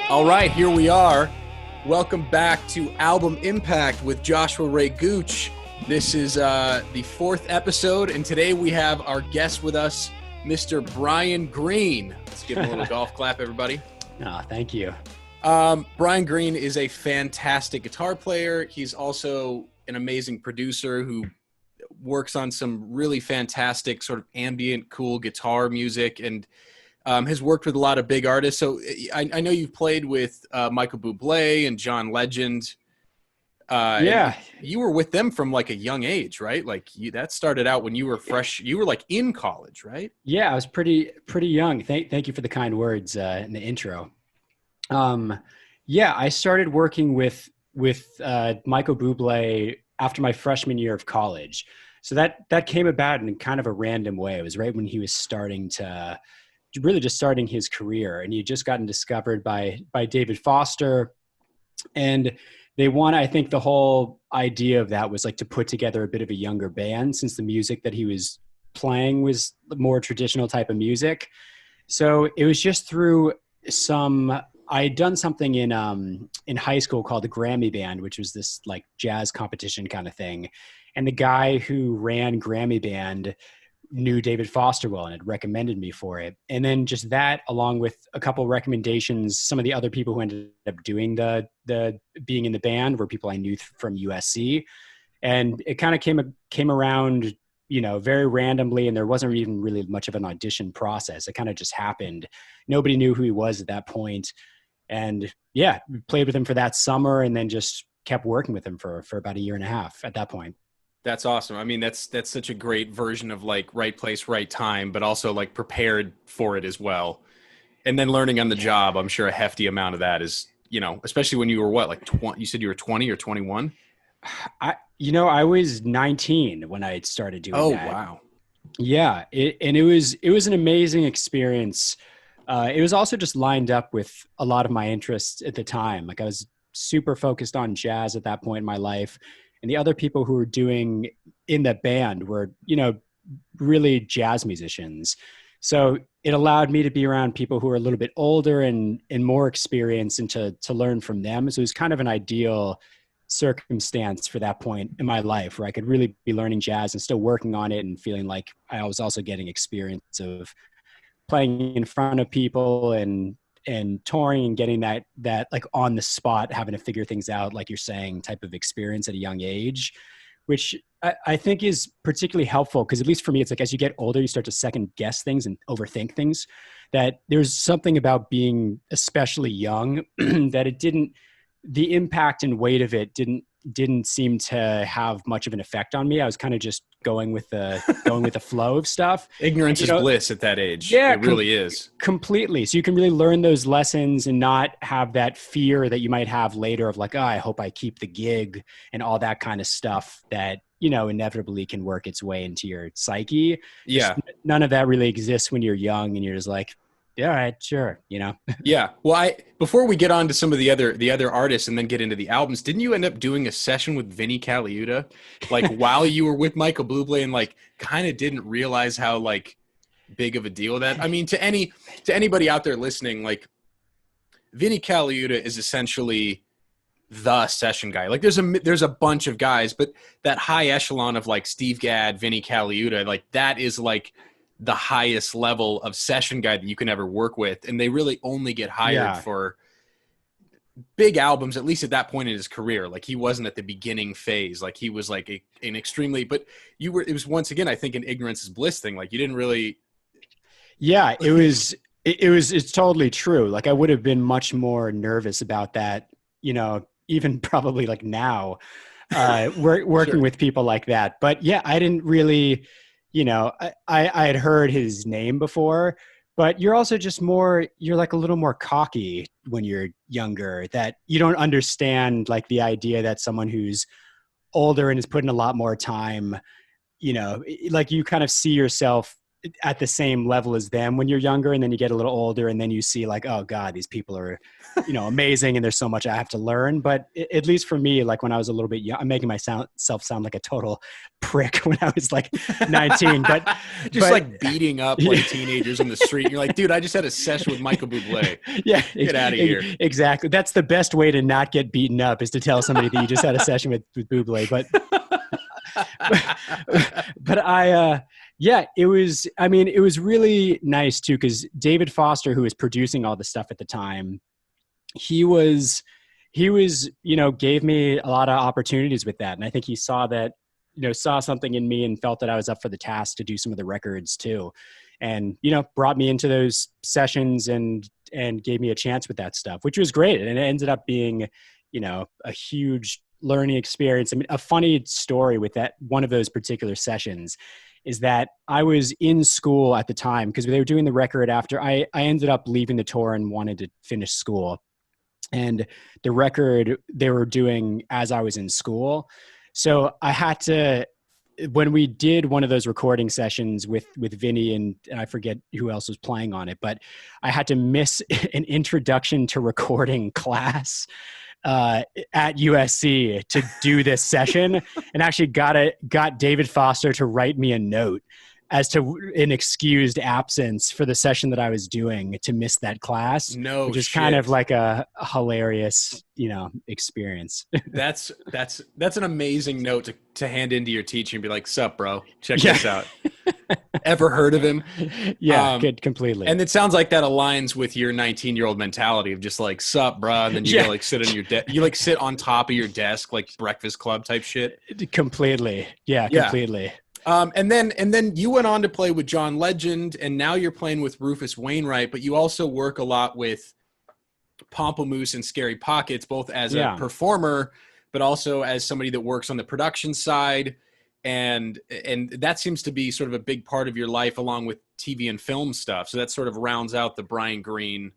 All right, here we are. Welcome back to Album Impact with Joshua Ray Gooch. This is the fourth episode, and today we have our guest with us, Mr. Brian Green. Let's give him a little golf clap, everybody. Thank you. Brian Green is a fantastic guitar player. He's also an amazing producer who works on some really fantastic sort of ambient, cool guitar music, and has worked with a lot of big artists. So I know you've played with Michael Buble and John Legend. Yeah. You were with them from like a young age, right? Like that started out when you were fresh. You were like in college, right? Yeah, I was pretty young. Thank you for the kind words in the intro. I started working with Michael Buble after my freshman year of college. So that came about in kind of a random way. It was right when he was starting his career, and he had just gotten discovered by David Foster. And I think the whole idea of that was like to put together a bit of a younger band, since the music that he was playing was more traditional type of music. So it was just through I had done something in high school called the Grammy Band, which was this like jazz competition kind of thing. And the guy who ran Grammy Band knew David Foster well and had recommended me for it. And then just that, along with a couple recommendations, some of the other people who ended up doing the being in the band were people I knew from USC. And it kind of came around, very randomly, and there wasn't even really much of an audition process. It kind of just happened. Nobody knew who he was at that point. And yeah, we played with him for that summer and then just kept working with him for about a year and a half at that point. That's awesome. I mean, that's such a great version of like right place, right time, but also like prepared for it as well. And then learning on the job, I'm sure a hefty amount of that is, especially when you were what, like 20, you said you were 20 or 21? I was 19 when I started doing that. Oh, wow. Yeah. It was an amazing experience. It was also just lined up with a lot of my interests at the time. Like I was super focused on jazz at that point in my life. And the other people who were doing in that band were, really jazz musicians. So it allowed me to be around people who are a little bit older and more experienced, and to learn from them. So it was kind of an ideal circumstance for that point in my life, where I could really be learning jazz and still working on it and feeling like I was also getting experience of playing in front of people and touring and getting that like on the spot, having to figure things out, like you're saying, type of experience at a young age, which I think is particularly helpful. Because at least for me, it's like as you get older, you start to second guess things and overthink things. That there's something about being especially young that the impact and weight of it didn't seem to have much of an effect on me. I was kind of just going with the flow of stuff. Ignorance is bliss at that age. Yeah, it really is. Completely. So you can really learn those lessons and not have that fear that you might have later of like, I hope I keep the gig and all that kind of stuff that, inevitably can work its way into your psyche. Yeah. Just none of that really exists when you're young and you're just like, yeah, all right, sure. Yeah. Well, before we get on to some of the other artists and then get into the albums, didn't you end up doing a session with Vinnie Colaiuta, like while you were with Michael Buble, and like kind of didn't realize how like big of a deal that? I mean, to anybody out there listening, like Vinnie Colaiuta is essentially the session guy. Like there's a bunch of guys, but that high echelon of like Steve Gadd, Vinnie Colaiuta, like that is like the highest level of session guy that you can ever work with. And they really only get hired for big albums, at least at that point in his career. Like he wasn't at the beginning phase. Like he was like an extremely, but it was once again, I think, an ignorance is bliss thing. Like you didn't really. Yeah, it's totally true. Like I would have been much more nervous about that, even probably like now, working Sure. with people like that. But yeah, I didn't really, I had heard his name before, but you're also just you're like a little more cocky when you're younger, that you don't understand like the idea that someone who's older and has put in a lot more time, like you kind of see yourself at the same level as them when you're younger, and then you get a little older and then you see like, oh God, these people are, amazing, and there's so much I have to learn. But at least for me, like when I was a little bit young, I'm making myself sound like a total prick when I was like 19, but like beating up like teenagers in the street. You're like, dude, I just had a session with Michael Buble. Yeah, get out of here. Exactly. That's the best way to not get beaten up, is to tell somebody that you just had a session with Buble. But it was really nice too, because David Foster, who was producing all the stuff at the time, he gave me a lot of opportunities with that. And I think he saw something in me and felt that I was up for the task to do some of the records too. And, brought me into those sessions and gave me a chance with that stuff, which was great. And it ended up being, a huge learning experience. I mean, a funny story with that, one of those particular sessions, is that I was in school at the time because they were doing the record after I ended up leaving the tour and wanted to finish school. And the record they were doing as I was in school. So I had to, when we did one of those recording sessions with Vinnie and I forget who else was playing on it, but I had to miss an introduction to recording class at USC to do this session, and actually got David Foster to write me a note as to an excused absence for the session that I was doing to miss that class. Which is kind of like a hilarious, experience. That's an amazing note to hand into your teacher and be like, "Sup, bro? Check this out." Ever heard of him? Yeah, good, completely. And it sounds like that aligns with your 19-year-old mentality of just like, "Sup, bro?" And then you like sit on your you like sit on top of your desk like Breakfast Club type shit. Completely, completely. And then you went on to play with John Legend, and now you're playing with Rufus Wainwright, but you also work a lot with Pomplamoose and Scary Pockets, both as a performer, but also as somebody that works on the production side. And that seems to be sort of a big part of your life, along with TV and film stuff. So that sort of rounds out the Brian Green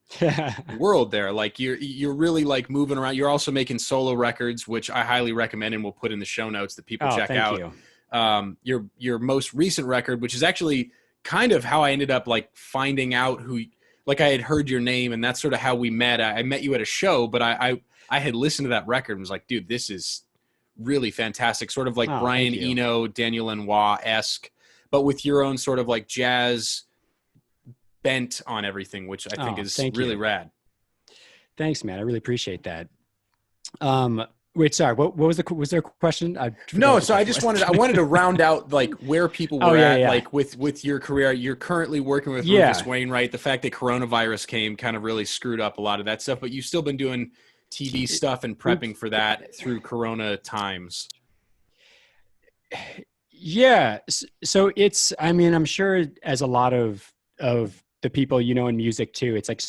world there. Like you're really like moving around. You're also making solo records, which I highly recommend and we'll put in the show notes that people check out. Your most recent record, which is actually kind of how I ended up like finding out like I had heard your name, and that's sort of how we met. I met you at a show, but I had listened to that record and was like, dude, this is really fantastic. Sort of like Brian Eno, Daniel Lanois-esque, but with your own sort of like jazz bent on everything, which I think is really rad. Thanks, man. I really appreciate that. Wait, sorry. What was there a question? No, so I wanted to round out like where people were at, like with your career. You're currently working with Rufus Wainwright. The fact that coronavirus came kind of really screwed up a lot of that stuff, but you've still been doing TV stuff and prepping for that through Corona times. Yeah. So it's, I'm sure as a lot of the people, in music too, it's like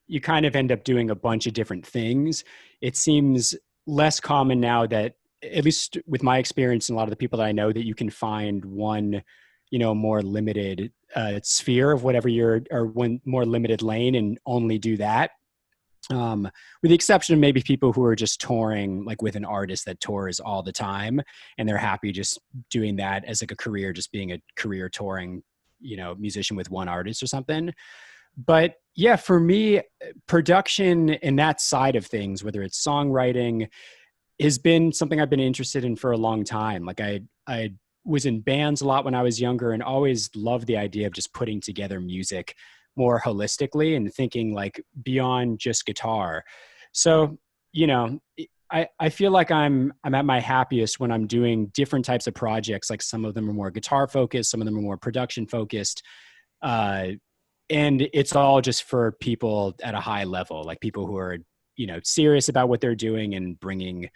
you kind of end up doing a bunch of different things. It seems less common now that, at least with my experience and a lot of the people that I know, that you can find one, more limited sphere of whatever or one more limited lane and only do that. With the exception of maybe people who are just touring like with an artist that tours all the time and they're happy just doing that as like a career, just being a career touring, musician with one artist or something. But yeah, for me, production and that side of things, whether it's songwriting, has been something I've been interested in for a long time. Like I was in bands a lot when I was younger and always loved the idea of just putting together music more holistically and thinking like beyond just guitar. So, I feel like I'm at my happiest when I'm doing different types of projects. Like some of them are more guitar focused, some of them are more production focused. And it's all just for people at a high level, like people who are, serious about what they're doing and bringing,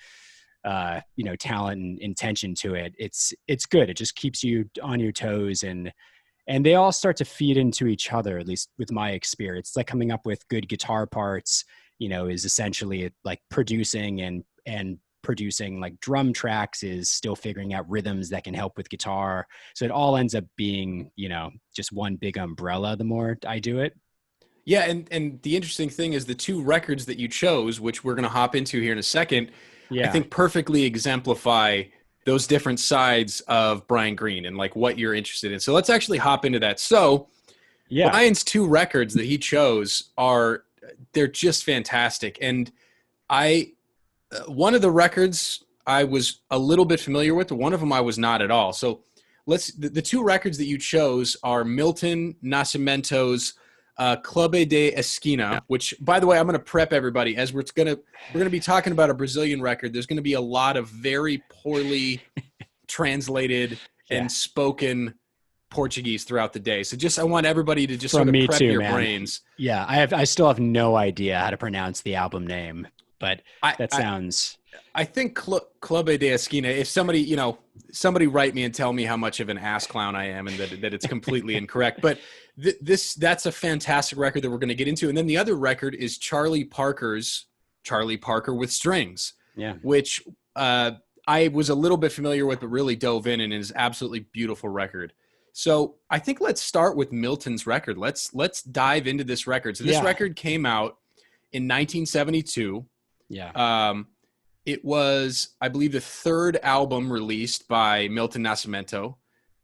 talent and intention to it. It's good. It just keeps you on your toes, and they all start to feed into each other, at least with my experience. It's like coming up with good guitar parts, is essentially like producing and producing like drum tracks is still figuring out rhythms that can help with guitar. So it all ends up being, just one big umbrella the more I do it. Yeah. And the interesting thing is the two records that you chose, which we're going to hop into here in a second, I think perfectly exemplify those different sides of Brian Green and like what you're interested in. So let's actually hop into that. So Yeah. Brian's 2 records that he chose they're just fantastic. And one of the records I was a little bit familiar with, one of them I was not at all. So the 2 records that you chose are Milton Nascimento's Clube de Esquina, which, by the way, I'm going to prep everybody as we're going to be talking about a Brazilian record. There's going to be a lot of very poorly translated and spoken Portuguese throughout the day. So I want everybody to just sort of prep your brains. Yeah, I still have no idea how to pronounce the album name, but that sounds... I think Clube de Esquina, if somebody write me and tell me how much of an ass clown I am and that it's completely incorrect. But that's a fantastic record that we're going to get into. And then the other record is Charlie Parker's Charlie Parker with Strings, which I was a little bit familiar with, but really dove in and is absolutely beautiful record. So I think let's start with Milton's record. Let's dive into this record. So this record came out in 1972. Yeah. It was, I believe, the 3rd album released by Milton Nascimento.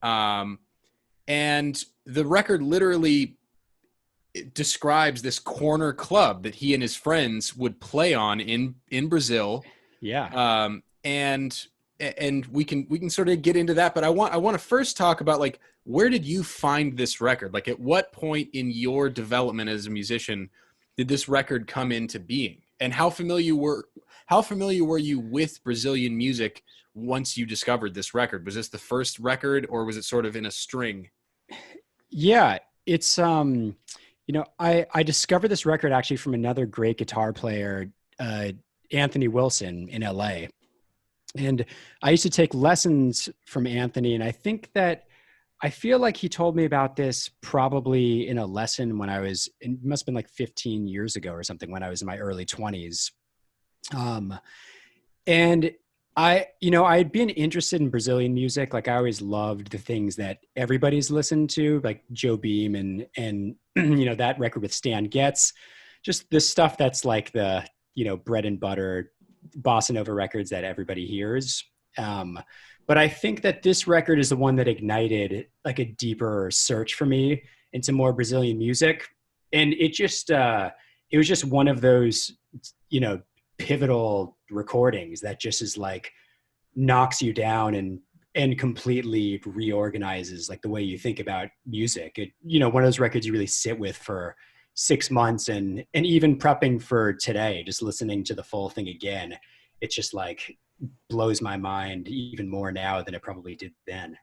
And the record literally describes this corner club that he and his friends would play on in Brazil. Yeah. And we can sort of get into that, but I want to first talk about, like, where did you find this record? Like, at what point in your development as a musician did this record come into being? And how familiar were you with Brazilian music once you discovered this record? Was this the first record, or was it sort of in a string? Yeah, it's I discovered this record actually from another great guitar player, Anthony Wilson in LA. And I used to take lessons from Anthony, and I feel like he told me about this probably in a lesson when it must have been like 15 years ago or something, when I was in my early 20s. And I'd been interested in Brazilian music. Like, I always loved the things that everybody's listened to, like Joe Beam and that record with Stan Getz, just this stuff that's like the, bread and butter bossa nova records that everybody hears. But I think that this record is the one that ignited like a deeper search for me into more Brazilian music. And it was just one of those, pivotal recordings that just is like knocks you down and completely reorganizes like the way you think about music. One of those records you really sit with for 6 months, and even prepping for today, just listening to the full thing again, it's just like blows my mind even more now than it probably did then.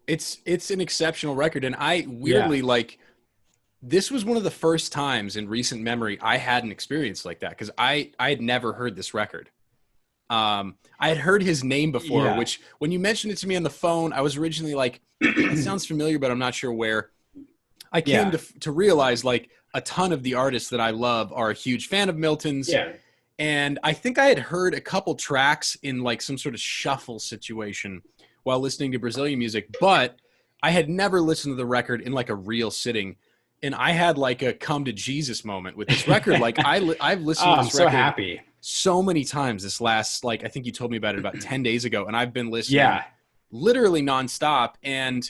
It's an exceptional record. And I weirdly this was one of the first times in recent memory I had an experience like that, because I had never heard this record. I had heard his name before, which when you mentioned it to me on the phone, I was originally like, it sounds familiar, but I'm not sure where. I came to realize, like, a ton of the artists that I love are a huge fan of Milton's. Yeah. And I think I had heard a couple tracks in like some sort of shuffle situation while listening to Brazilian music, but I had never listened to the record in like a real sitting. And I had like a come to Jesus moment with this record. Like I've listened to this record so happy so many times this last, like, I think you told me about it about 10 days ago, and I've been listening literally nonstop. And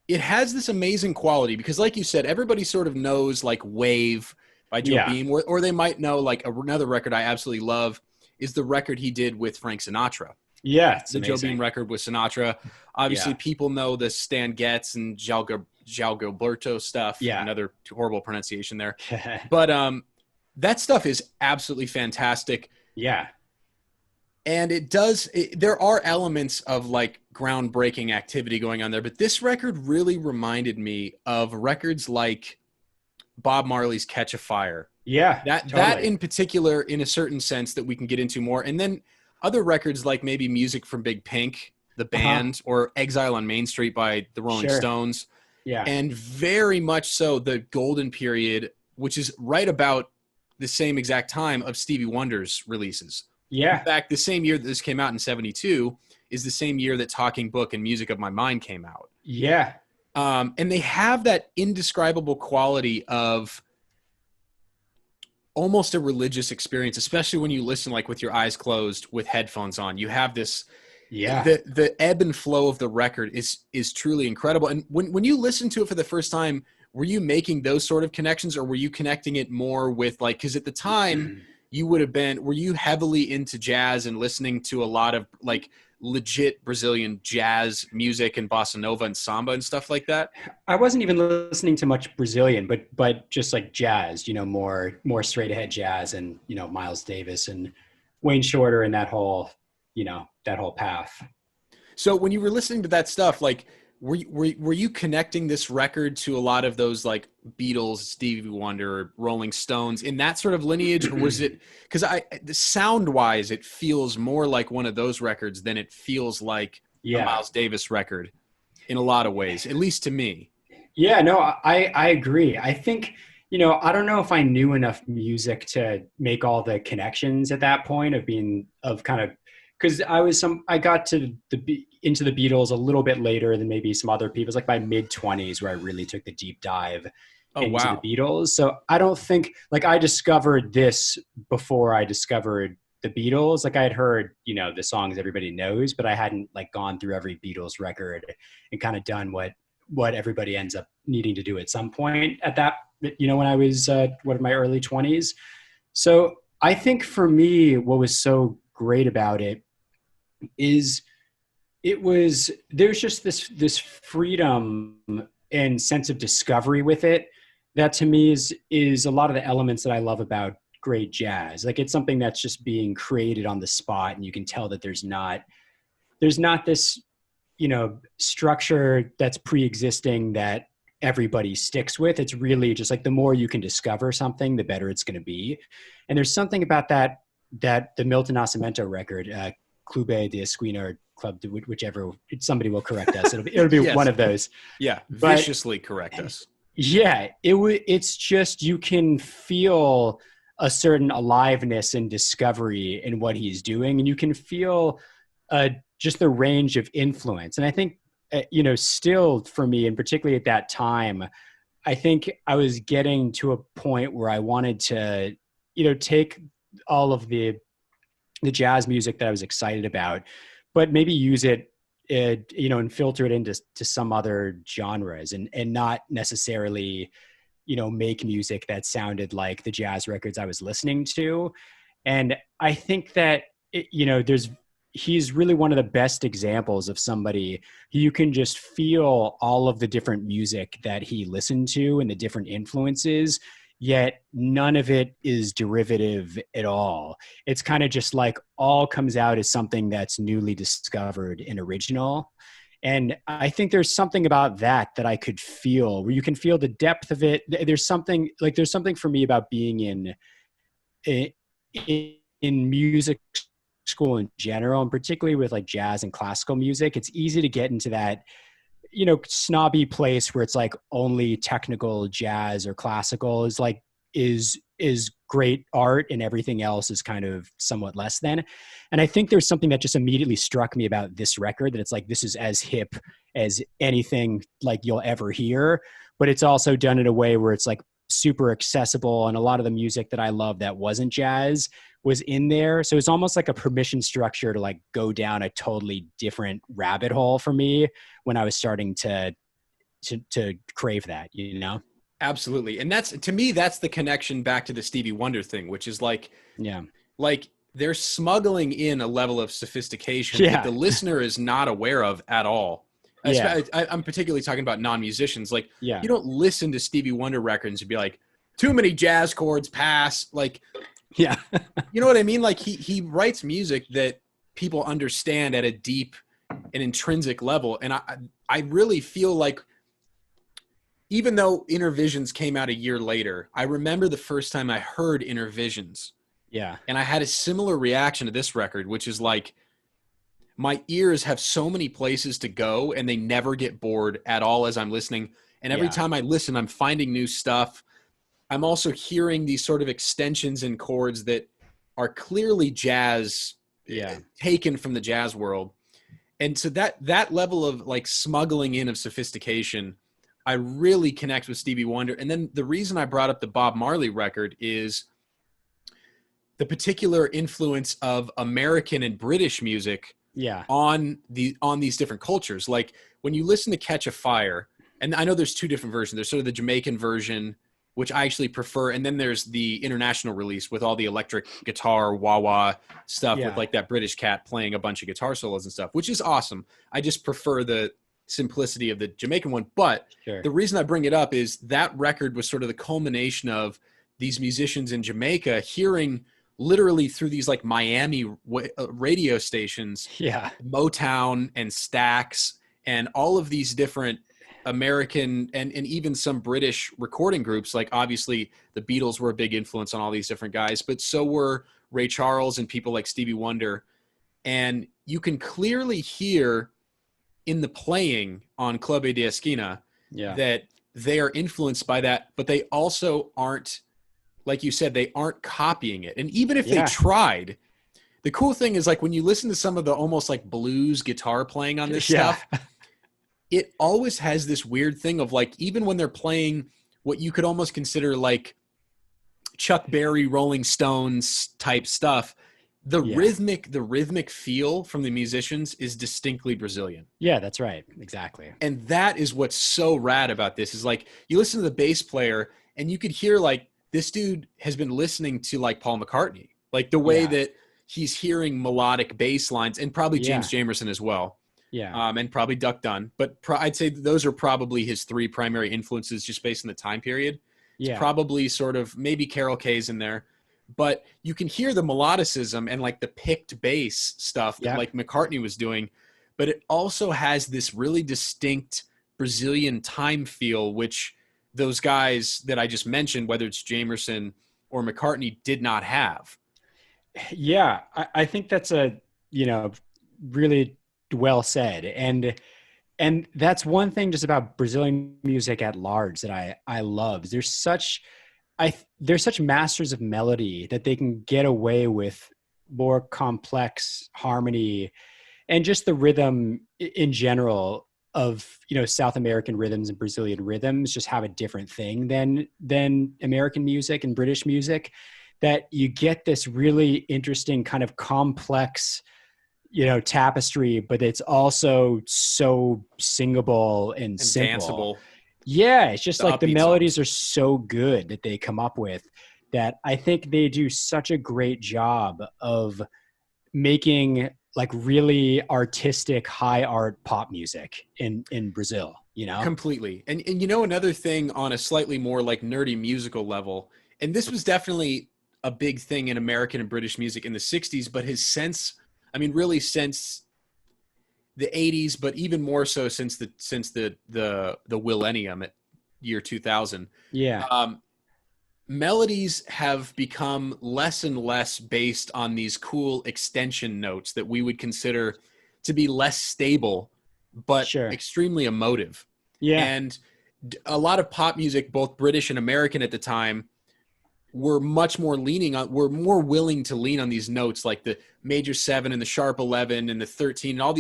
it has this amazing quality because, like you said, everybody sort of knows like Wave by Joe Beam, or they might know like another record I absolutely love is the record he did with Frank Sinatra. Yeah, it's the amazing. Joe Beam record with Sinatra. Obviously, people know the Stan Getz and João Gilberto stuff. Yeah, another horrible pronunciation there. But that stuff is absolutely fantastic. Yeah, and there are elements of like groundbreaking activity going on there, but this record really reminded me of records like Bob Marley's Catch a Fire. Yeah, that in particular, in a certain sense that we can get into more. And then other records like maybe music from Big Pink, the band, or Exile on Main Street by the Rolling Stones. Yeah. And very much so the golden period, which is right about the same exact time of Stevie Wonder's releases. Yeah. In fact, the same year that this came out in 72 is the same year that Talking Book and Music of My Mind came out. Yeah. And they have that indescribable quality of almost a religious experience, especially when you listen like with your eyes closed with headphones on. You have this, Yeah. the ebb and flow of the record is truly incredible. And when you listen to it for the first time, were you making those sort of connections, or were you connecting it more with like, because at the time you would have been, were you heavily into jazz and listening to a lot of like legit Brazilian jazz music and bossa nova and samba and stuff like that? I wasn't even listening to much Brazilian, but just like jazz, more straight ahead jazz, and Miles Davis and Wayne Shorter and that whole path. So when you were listening to that stuff, like were you connecting this record to a lot of those like Beatles, Stevie Wonder, Rolling Stones in that sort of lineage, or was it because the sound wise it feels more like one of those records than it feels like a Miles Davis record in a lot of ways, at least to me. Yeah, no, I agree. I think, I don't know if I knew enough music to make all the connections at that point of kind of, because I got into the Beatles a little bit later than maybe some other people. It was like my mid-20s where I really took the deep dive into the Beatles. So I don't think, like, I discovered this before I discovered the Beatles. Like, I had heard, the songs everybody knows, but I hadn't like gone through every Beatles record and kind of done what everybody ends up needing to do at some point at that, when I was in my early 20s. So I think for me, what was so great about it is there's just this freedom and sense of discovery with it that to me is a lot of the elements that I love about great jazz. Like, it's something that's just being created on the spot, and you can tell that there's not this structure that's pre-existing that everybody sticks with. It's really just like the more you can discover something, the better it's going to be. And there's something about that the Milton Nascimento record, Clube de Esquina, or Club, whichever, somebody will correct us. It'll be yes. One of those. Yeah, viciously correct us. Yeah, it's just, you can feel a certain aliveness and discovery in what he's doing, and you can feel just the range of influence. And I think, still for me, and particularly at that time, I think I was getting to a point where I wanted to, take all of the jazz music that I was excited about, but maybe use it, and filter it into some other genres, and not necessarily, make music that sounded like the jazz records I was listening to. And I think that, he's really one of the best examples of somebody who you can just feel all of the different music that he listened to and the different influences, yet none of it is derivative at all. It's kind of just like all comes out as something that's newly discovered and original. And I think there's something about that I could feel, where you can feel the depth of it. There's something for me about being in music school in general, and particularly with like jazz and classical music. It's easy to get into that, snobby place where it's like only technical jazz or classical is great art, and everything else is kind of somewhat less than. And I think there's something that just immediately struck me about this record, that it's like, this is as hip as anything like you'll ever hear, but it's also done in a way where it's like super accessible, and a lot of the music that I love that wasn't jazz was in there. So it's almost like a permission structure to like go down a totally different rabbit hole for me when I was starting to crave that, Absolutely. And to me, that's the connection back to the Stevie Wonder thing, which is like, like they're smuggling in a level of sophistication that the listener is not aware of at all. Yeah. I'm particularly talking about non-musicians. Like, you don't listen to Stevie Wonder records and be like, too many jazz chords pass. Like, you know what I mean? Like, he writes music that people understand at a deep and intrinsic level. And I really feel like, even though Inner Visions came out a year later, I remember the first time I heard Inner Visions. Yeah. And I had a similar reaction to this record, which is like, my ears have so many places to go, and they never get bored at all as I'm listening. And every time I listen, I'm finding new stuff. I'm also hearing these sort of extensions and chords that are clearly jazz, taken from the jazz world. And so that level of like smuggling in of sophistication, I really connect with Stevie Wonder. And then the reason I brought up the Bob Marley record is the particular influence of American and British music Yeah. on these different cultures. Like when you listen to Catch a Fire, and I know there's two different versions. There's sort of the Jamaican version, which I actually prefer, and then there's the international release with all the electric guitar wah-wah stuff with Yeah. like that British cat playing a bunch of guitar solos and stuff, which is awesome. I just prefer the simplicity of the Jamaican one. But Sure. the reason I bring it up is that record was sort of the culmination of these musicians in Jamaica hearing literally through these like Miami radio stations, Yeah. Motown and Stax and all of these different American and even some British recording groups. Like obviously the Beatles were a big influence on all these different guys, but so were Ray Charles and people like Stevie Wonder. And you can clearly hear in the playing on Clube de Esquina Yeah. that they are influenced by that, but they also aren't, like you said, they aren't copying it. And even if they tried, the cool thing is like when you listen to some of the almost like blues guitar playing on this stuff, it always has this weird thing of like, even when they're playing what you could almost consider like Chuck Berry, Rolling Stones type stuff, the rhythmic feel from the musicians is distinctly Brazilian. Yeah, that's right. Exactly. And that is what's so rad about this is like you listen to the bass player and you could hear like this dude has been listening to like Paul McCartney, like the way that he's hearing melodic bass lines, and probably James Jamerson as well. Yeah. And probably Duck Dunn. But I'd say those are probably his three primary influences just based on the time period. Yeah. It's probably sort of maybe Carol Kay's in there. But you can hear the melodicism and like the picked bass stuff that like McCartney was doing. But it also has this really distinct Brazilian time feel, which those guys that I just mentioned, whether it's Jamerson or McCartney, did not have. Yeah, I think that's a, really well said. And that's one thing just about Brazilian music at large that I love. There's such masters of melody that they can get away with more complex harmony and just the rhythm in general of, South American rhythms and Brazilian rhythms just have a different thing than American music and British music, that you get this really interesting kind of complex, tapestry, but it's also so singable and simple. Danceable. Yeah, it's just like the melodies songs are so good that they come up with that I think they do such a great job of making like really artistic high art pop music in Brazil, Completely. And another thing on a slightly more like nerdy musical level, and this was definitely a big thing in American and British music in the 60s, but his sense, I mean, really since the 80s, but even more so since the millennium at year 2000. Yeah. Melodies have become less and less based on these cool extension notes that we would consider to be less stable, but extremely emotive. Yeah. And a lot of pop music, both British and American at the time, were much more were more willing to lean on these notes like the major 7 and the sharp 11 and the 13 and all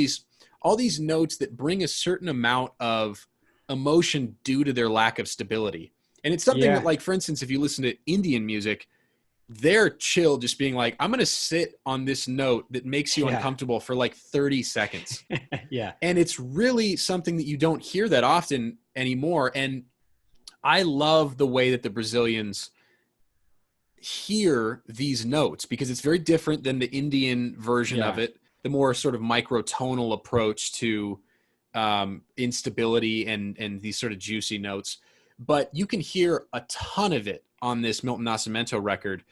these notes that bring a certain amount of emotion due to their lack of stability. And it's something that, like, for instance, if you listen to Indian music, they're chill just being like, I'm going to sit on this note that makes you uncomfortable for like 30 seconds. Yeah. And it's really something that you don't hear that often anymore. And I love the way that the Brazilians hear these notes because it's very different than the Indian version of it, the more sort of microtonal approach to instability and these sort of juicy notes. But you can hear a ton of it on this Milton Nascimento record,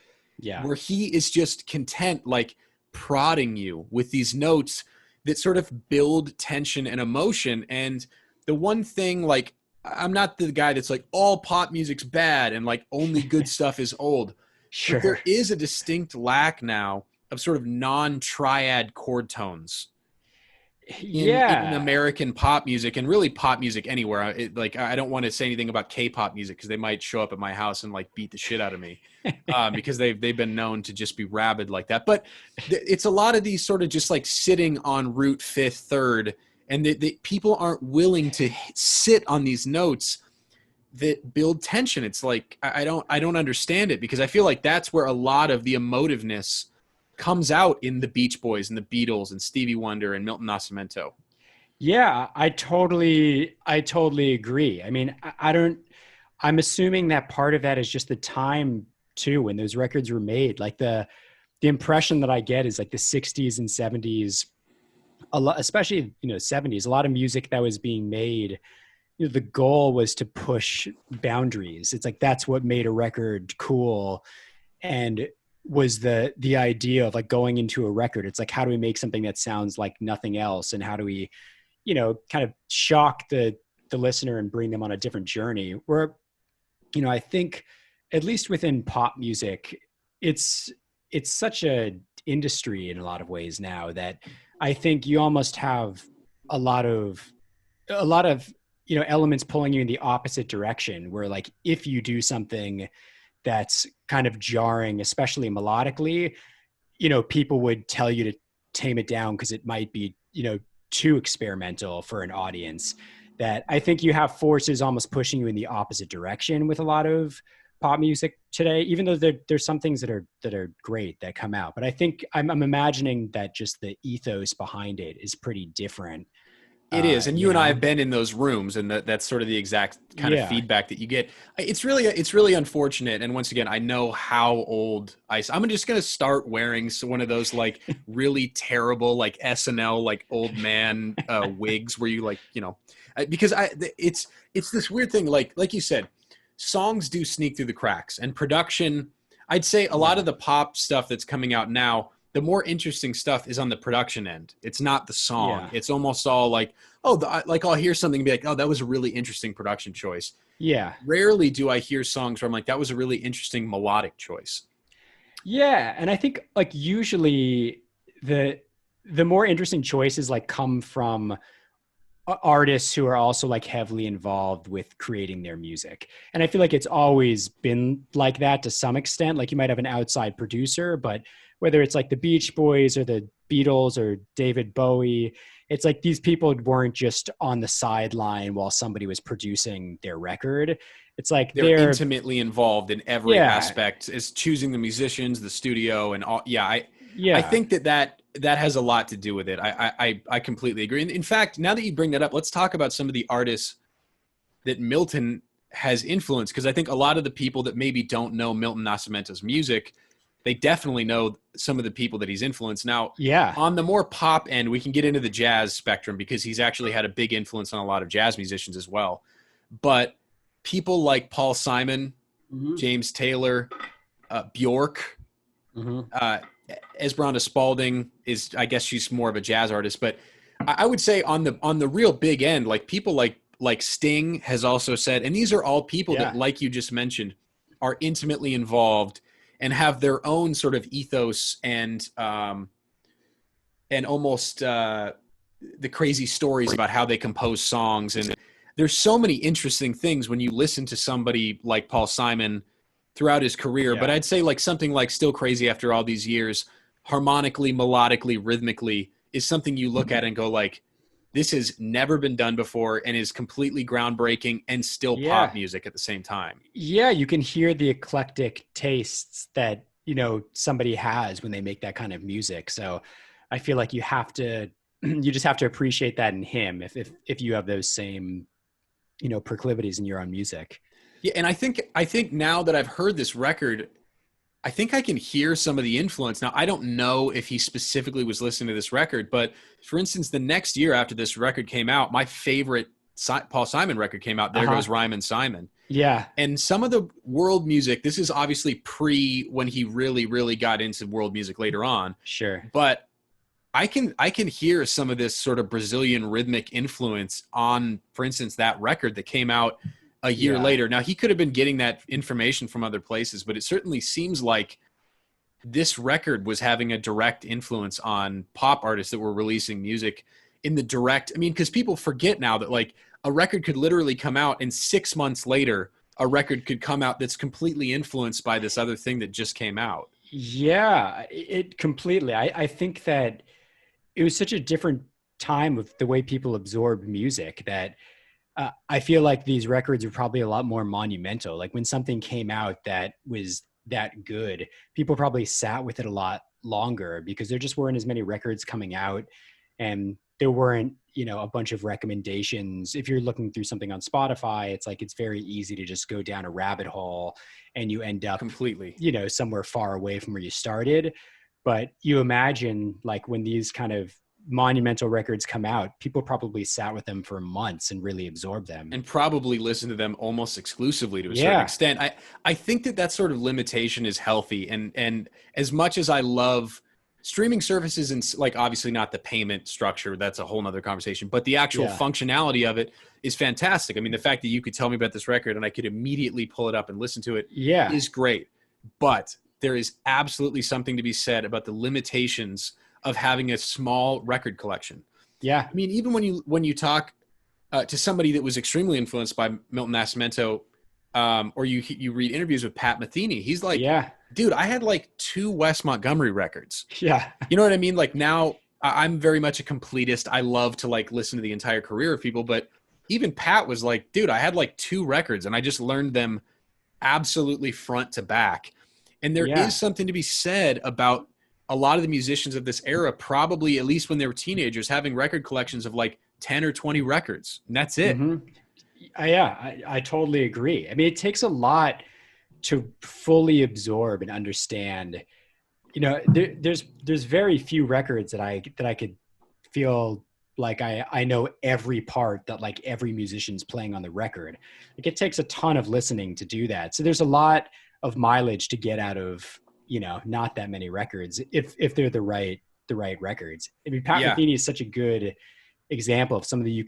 where he is just content, like prodding you with these notes that sort of build tension and emotion. And the one thing, like, I'm not the guy that's like all pop music's bad and like only good stuff is old. Sure. But there is a distinct lack now of sort of non-triad chord tones in American pop music and really pop music anywhere. I don't want to say anything about K-pop music because they might show up at my house and like beat the shit out of me because they've been known to just be rabid like that. But it's a lot of these sort of just like sitting on root 5th, 3rd, and the people aren't willing to sit on these notes that build tension. It's like I don't understand it, because I feel like that's where a lot of the emotiveness comes out in the Beach Boys and the Beatles and Stevie Wonder and Milton Nascimento. Yeah, I totally agree. I mean, I don't, I'm assuming that part of that is just the time too when those records were made. Like the impression that I get is like the 60s and 70s, a lot, especially, 70s, a lot of music that was being made, the goal was to push boundaries. It's like that's what made a record cool, and was the idea of like going into a record. It's like, how do we make something that sounds like nothing else, and how do we, kind of shock the listener and bring them on a different journey. Where, I think, at least within pop music, it's it's such a industry in a lot of ways now that I think you almost have a lot of a lot of elements pulling you in the opposite direction, where like if you do something that's kind of jarring, especially melodically, people would tell you to tame it down because it might be, too experimental for an audience. That I think you have forces almost pushing you in the opposite direction with a lot of pop music today, even though there's some things that are great that come out. But I think I'm imagining that just the ethos behind it is pretty different. It is, and You you and I know? have been in those rooms, and that's sort of the exact kind of Yeah. feedback that you get. It's really unfortunate. And once again, I know how old I'm just gonna start wearing one of those like really terrible like SNL like old man wigs where you like because it's this weird thing like you said, songs do sneak through the cracks, and production. I'd say a lot Yeah. of the pop stuff that's coming out now, the more interesting stuff is on the production end. It's not the song. Yeah. It's almost all like, oh, like I'll hear something and be like, oh, that was a really interesting production choice. Yeah. Rarely do I hear songs where I'm like, that was a really interesting melodic choice. Yeah. And I think like usually the more interesting choices like come from artists who are also like heavily involved with creating their music. And I feel like it's always been like that to some extent. Like you might have an outside producer, but whether it's like the Beach Boys or the Beatles or David Bowie, it's like these people weren't just on the sideline while somebody was producing their record. It's like They're they're, intimately involved in every yeah, aspect, is choosing the musicians, the studio, and all. Yeah, I yeah, think that has a lot to do with it. I completely agree. And in fact, now that you bring that up, let's talk about some of the artists that Milton has influenced, because I think a lot of the people that maybe don't know Milton Nascimento's music, they definitely know some of the people that he's influenced. Now, yeah, on the more pop end, we can get into the jazz spectrum because he's actually had a big influence on a lot of jazz musicians as well. But people like Paul Simon, hmm James Taylor, Bjork, hmm uh, Esmeralda Spalding is, I guess she's more of a jazz artist, but I would say on the real big end, like people like Sting has also said, and these are all people that, yeah, like you just mentioned, are intimately involved and have their own sort of ethos and almost the crazy stories about how they compose songs. And there's so many interesting things when you listen to somebody like Paul Simon throughout his career. But yeah. I'd say like something like Still Crazy After All These Years, harmonically, melodically, rhythmically, is something you look at and go like, this has never been done before and is completely groundbreaking and still pop Yeah. music at the same time. Yeah, you can hear the eclectic tastes that, somebody has when they make that kind of music. So I feel like you have to you just have to appreciate that in him if you have those same, proclivities in your own music. Yeah, and I think now that I've heard this record, I think I can hear some of the influence. Now, I don't know if he specifically was listening to this record, but for instance, the next year after this record came out, my favorite Paul Simon record came out, There Uh-huh. Goes Rhyme and Simon. Yeah, And some of the world music, this is obviously pre when he really, really got into world music later on, sure. but I can hear some of this sort of Brazilian rhythmic influence on, for instance, that record that came out a year Yeah. later. Now he could have been getting that information from other places, but it certainly seems like this record was having a direct influence on pop artists that were releasing music in the direct. I mean, because people forget now that like a record could literally come out and 6 months later, a record could come out that's completely influenced by this other thing that just came out. Yeah, it completely. I think that it was such a different time of the way people absorb music that I feel like these records are probably a lot more monumental. Like when something came out that was that good, people probably sat with it a lot longer because there just weren't as many records coming out, and there weren't, a bunch of recommendations. If you're looking through something on Spotify, it's like it's very easy to just go down a rabbit hole and you end up Completely. somewhere far away from where you started. But you imagine like when these kind of monumental records come out, people probably sat with them for months and really absorbed them. And probably listen to them almost exclusively to a certain Yeah. extent. I think that sort of limitation is healthy. And as much as I love streaming services and like obviously not the payment structure, that's a whole nother conversation, but the actual Yeah. functionality of it is fantastic. I mean, the fact that you could tell me about this record and I could immediately pull it up and listen to it Yeah. is great. But there is absolutely something to be said about the limitations of having a small record collection. Yeah. I mean, even when you talk to somebody that was extremely influenced by Milton Nascimento, or you read interviews with Pat Metheny, he's like, Yeah. dude, I had like 2 Wes Montgomery records. Yeah. You know what I mean? Like now I'm very much a completist. I love to like listen to the entire career of people, but even Pat was like, dude, I had like 2 records and I just learned them absolutely front to back. And there Yeah. is something to be said about a lot of the musicians of this era, probably at least when they were teenagers, having record collections of like 10 or 20 records. And that's it. Mm-hmm. I totally agree. I mean, it takes a lot to fully absorb and understand. There's very few records that I could feel like I know every part that like every musician's playing on the record. Like it takes a ton of listening to do that. So there's a lot of mileage to get out of, not that many records if they're the right records. I mean, Pat Yeah. Metheny is such a good example of somebody you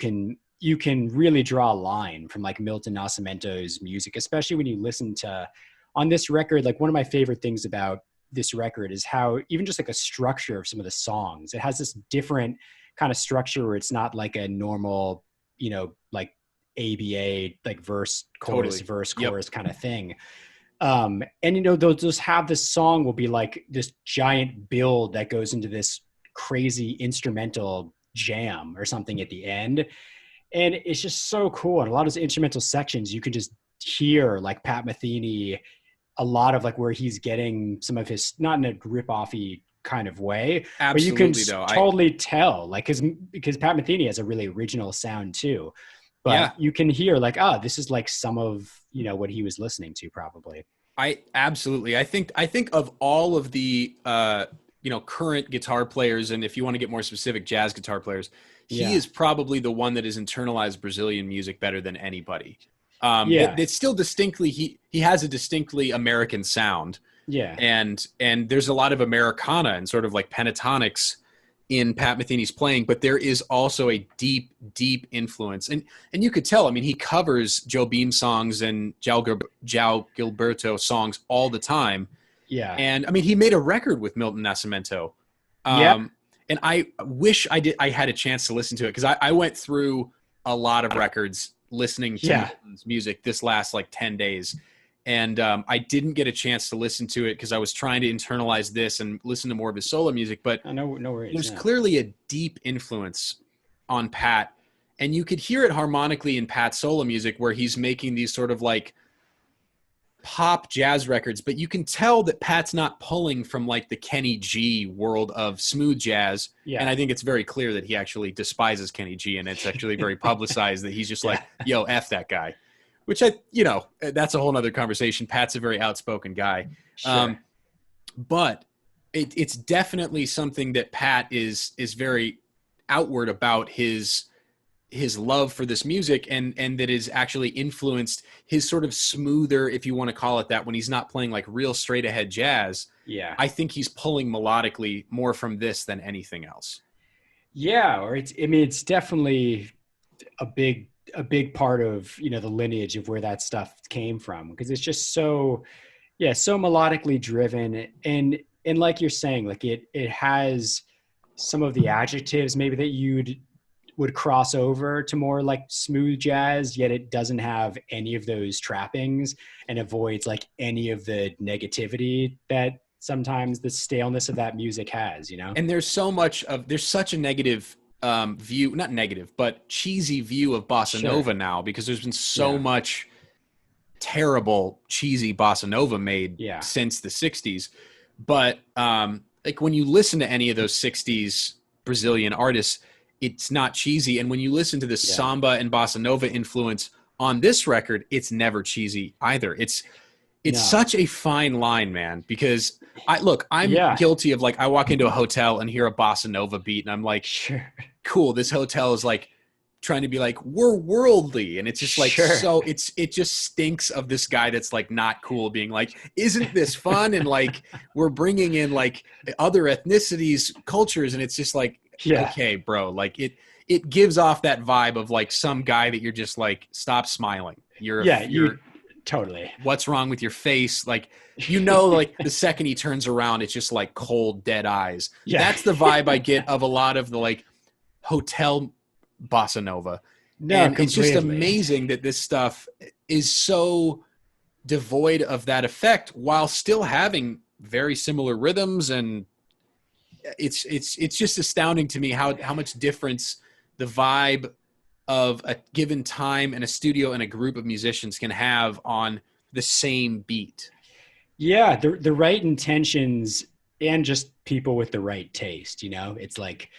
can really draw a line from like Milton Nascimento's music, especially when you listen to on this record. Like one of my favorite things about this record is how even just like a structure of some of the songs, it has this different kind of structure where it's not like a normal, like ABA, like verse, chorus, Totally. verse, Yep. chorus kind of thing. And they'll just have this song will be like this giant build that goes into this crazy instrumental jam or something at the end. And it's just so cool. And a lot of those instrumental sections, you can just hear like Pat Metheny, a lot of like where he's getting some of his, not in a rip-offy kind of way, but you can Absolutely, though. totally tell, like, because Pat Metheny has a really original sound too. But Yeah. you can hear like, this is like some of, what he was listening to probably. I absolutely. I think of all of the current guitar players, and if you want to get more specific, jazz guitar players, Yeah. he is probably the one that has internalized Brazilian music better than anybody. Yeah. It's still distinctly he has a distinctly American sound, Yeah. and there's a lot of Americana and sort of like pentatonics in Pat Metheny's playing, but there is also a deep influence, and you could tell. I mean, he covers Joe Beam songs and João Gilberto songs all the time. Yeah. And I mean, he made a record with Milton Nascimento. Yeah. And I wish I had a chance to listen to it, because I went through a lot of records listening to Milton's music this last like 10 days. And I didn't get a chance to listen to it because I was trying to internalize this and listen to more of his solo music. But no worries. there's clearly a deep influence on Pat. And you could hear it harmonically in Pat's solo music, where he's making these sort of like pop jazz records, but you can tell that Pat's not pulling from like the Kenny G world of smooth jazz. Yeah. And I think it's very clear that he actually despises Kenny G, and it's actually very publicized that he's just like, yo, F that guy, which that's a whole nother conversation. Pat's a very outspoken guy. Sure. But it's definitely something that Pat is very outward about his love for this music, and that is actually influenced his sort of smoother, if you want to call it that, when he's not playing like real straight ahead jazz. Yeah. I think he's pulling melodically more from this than anything else. Yeah. Or it's definitely a big part of, the lineage of where that stuff came from, because it's just so melodically driven. And like you're saying, like it has some of the adjectives maybe that would cross over to more like smooth jazz, yet it doesn't have any of those trappings and avoids like any of the negativity that sometimes the staleness of that music has, And there's such a negative view, not negative, but cheesy view of bossa nova now, because there's been so much terrible, cheesy bossa nova made since the 60s. But like when you listen to any of those 60s Brazilian artists, it's not cheesy. And when you listen to the samba and bossa nova influence on this record, it's never cheesy either. It's such a fine line, man, because I'm guilty of, like, I walk into a hotel and hear a bossa nova beat and I'm like, cool, this hotel is like trying to be like, we're worldly. And it's just like, so it just stinks of this guy that's like not cool being like, isn't this fun? And like, we're bringing in like other ethnicities, cultures. And it's just like, okay, bro, like it gives off that vibe of like some guy that you're just like, stop smiling. You're totally. What's wrong with your face? Like, like the second he turns around, it's just like cold, dead eyes. Yeah. That's the vibe I get of a lot of the like hotel bossa nova. And it's just amazing that this stuff is so devoid of that effect while still having very similar rhythms. And it's just astounding to me how much difference the vibe of a given time and a studio and a group of musicians can have on the same beat. Yeah, the right intentions and just people with the right taste, It's like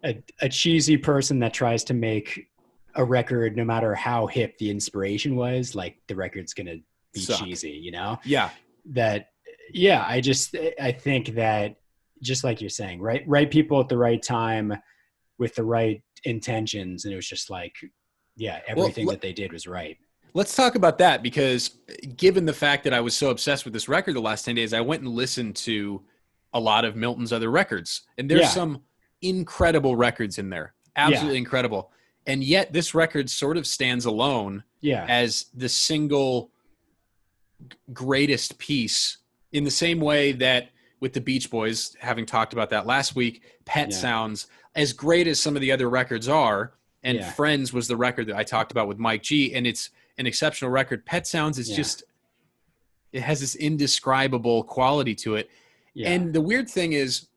a cheesy person that tries to make a record, no matter how hip the inspiration was, like the record's going to be cheesy, Yeah. I think that, just like you're saying, right people at the right time with the right intentions, and it was just like, everything that they did was right. Let's talk about that, because given the fact that I was so obsessed with this record the last 10 days, I went and listened to a lot of Milton's other records, and there's some incredible records in there, absolutely incredible. And yet this record sort of stands alone as the single greatest piece, in the same way that with the Beach Boys, having talked about that last week, Pet Sounds, as great as some of the other records are, and Friends was the record that I talked about with Mike G, and it's an exceptional record. Pet Sounds is just, it has this indescribable quality to it. And the weird thing is,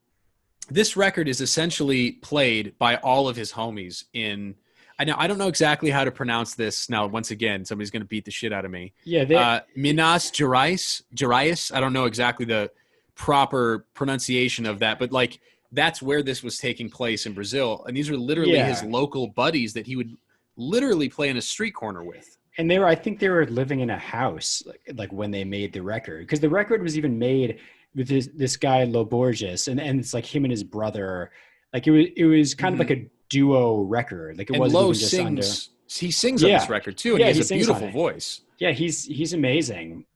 this record is essentially played by all of his homies in, I don't know exactly how to pronounce this. Now, once again, somebody's going to beat the shit out of me. Minas Gerais. I don't know exactly the proper pronunciation of that, but like, that's where this was taking place in Brazil. And these are literally his local buddies that he would literally play in a street corner with. And I think they were living in a house like when they made the record, because the record was even made with this guy Lo Borges, and it's like him and his brother. Like it was kind of like a duo record. Like it wasn't even just under. He sings on this record too, and he has a beautiful voice. Yeah, he's amazing.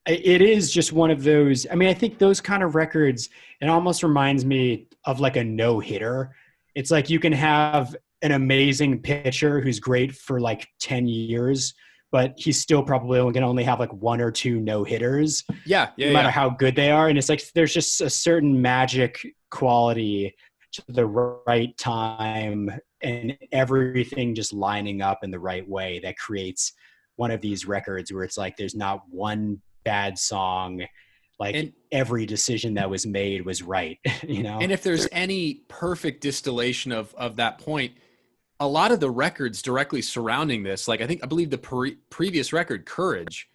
It is just one of those. I mean, I think those kind of records, it almost reminds me of like a no-hitter. It's like you can have an amazing pitcher who's great for like 10 years, but he's still probably going to only have like one or two no-hitters. No matter how good they are. And it's like there's just a certain magic quality to the right time and everything just lining up in the right way that creates one of these records where it's like there's not one bad song, like every decision that was made was right. And if there's any perfect distillation of that point, a lot of the records directly surrounding this, like I believe the previous record, Courage,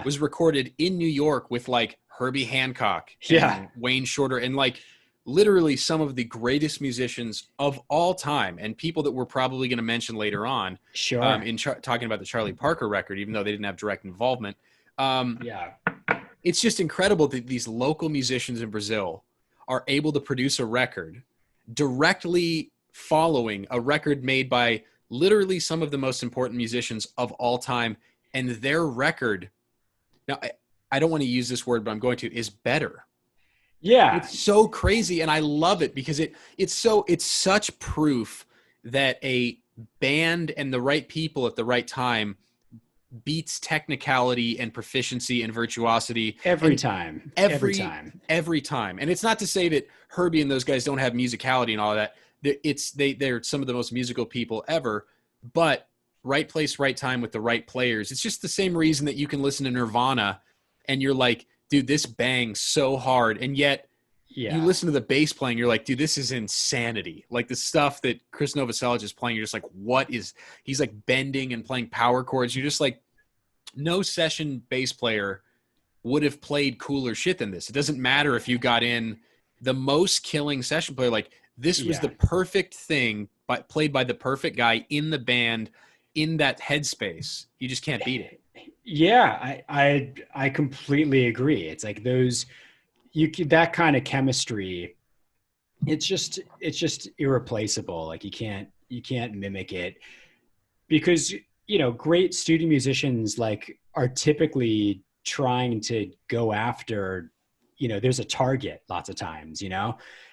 was recorded in New York with like Herbie Hancock and Wayne Shorter, and like literally some of the greatest musicians of all time, and people that we're probably going to mention later on talking about the Charlie Parker record, even though they didn't have direct involvement. It's just incredible that these local musicians in Brazil are able to produce a record directly following a record made by literally some of the most important musicians of all time. And their record, now I don't want to use this word, but I'm going to, is better. Yeah. It's so crazy. And I love it because it's such proof that a band and the right people at the right time beats technicality and proficiency and virtuosity every time. And it's not to say that Herbie and those guys don't have musicality and all of that. They're some of the most musical people ever, but right place, right time with the right players. It's just the same reason that you can listen to Nirvana and you're like, dude, this bangs so hard. And yet you listen to the bass playing, you're like, dude, this is insanity. Like the stuff that Chris Novoselic is playing, you're just like, he's like bending and playing power chords. You're just like, no session bass player would have played cooler shit than this. It doesn't matter if you got in the most killing session player. Like this was the perfect thing, but played by the perfect guy in the band in that headspace. You just can't beat it. Yeah, I completely agree. It's like that kind of chemistry. It's just irreplaceable. Like you can't mimic it, because great studio musicians like are typically trying to go after, there's a target lots of times,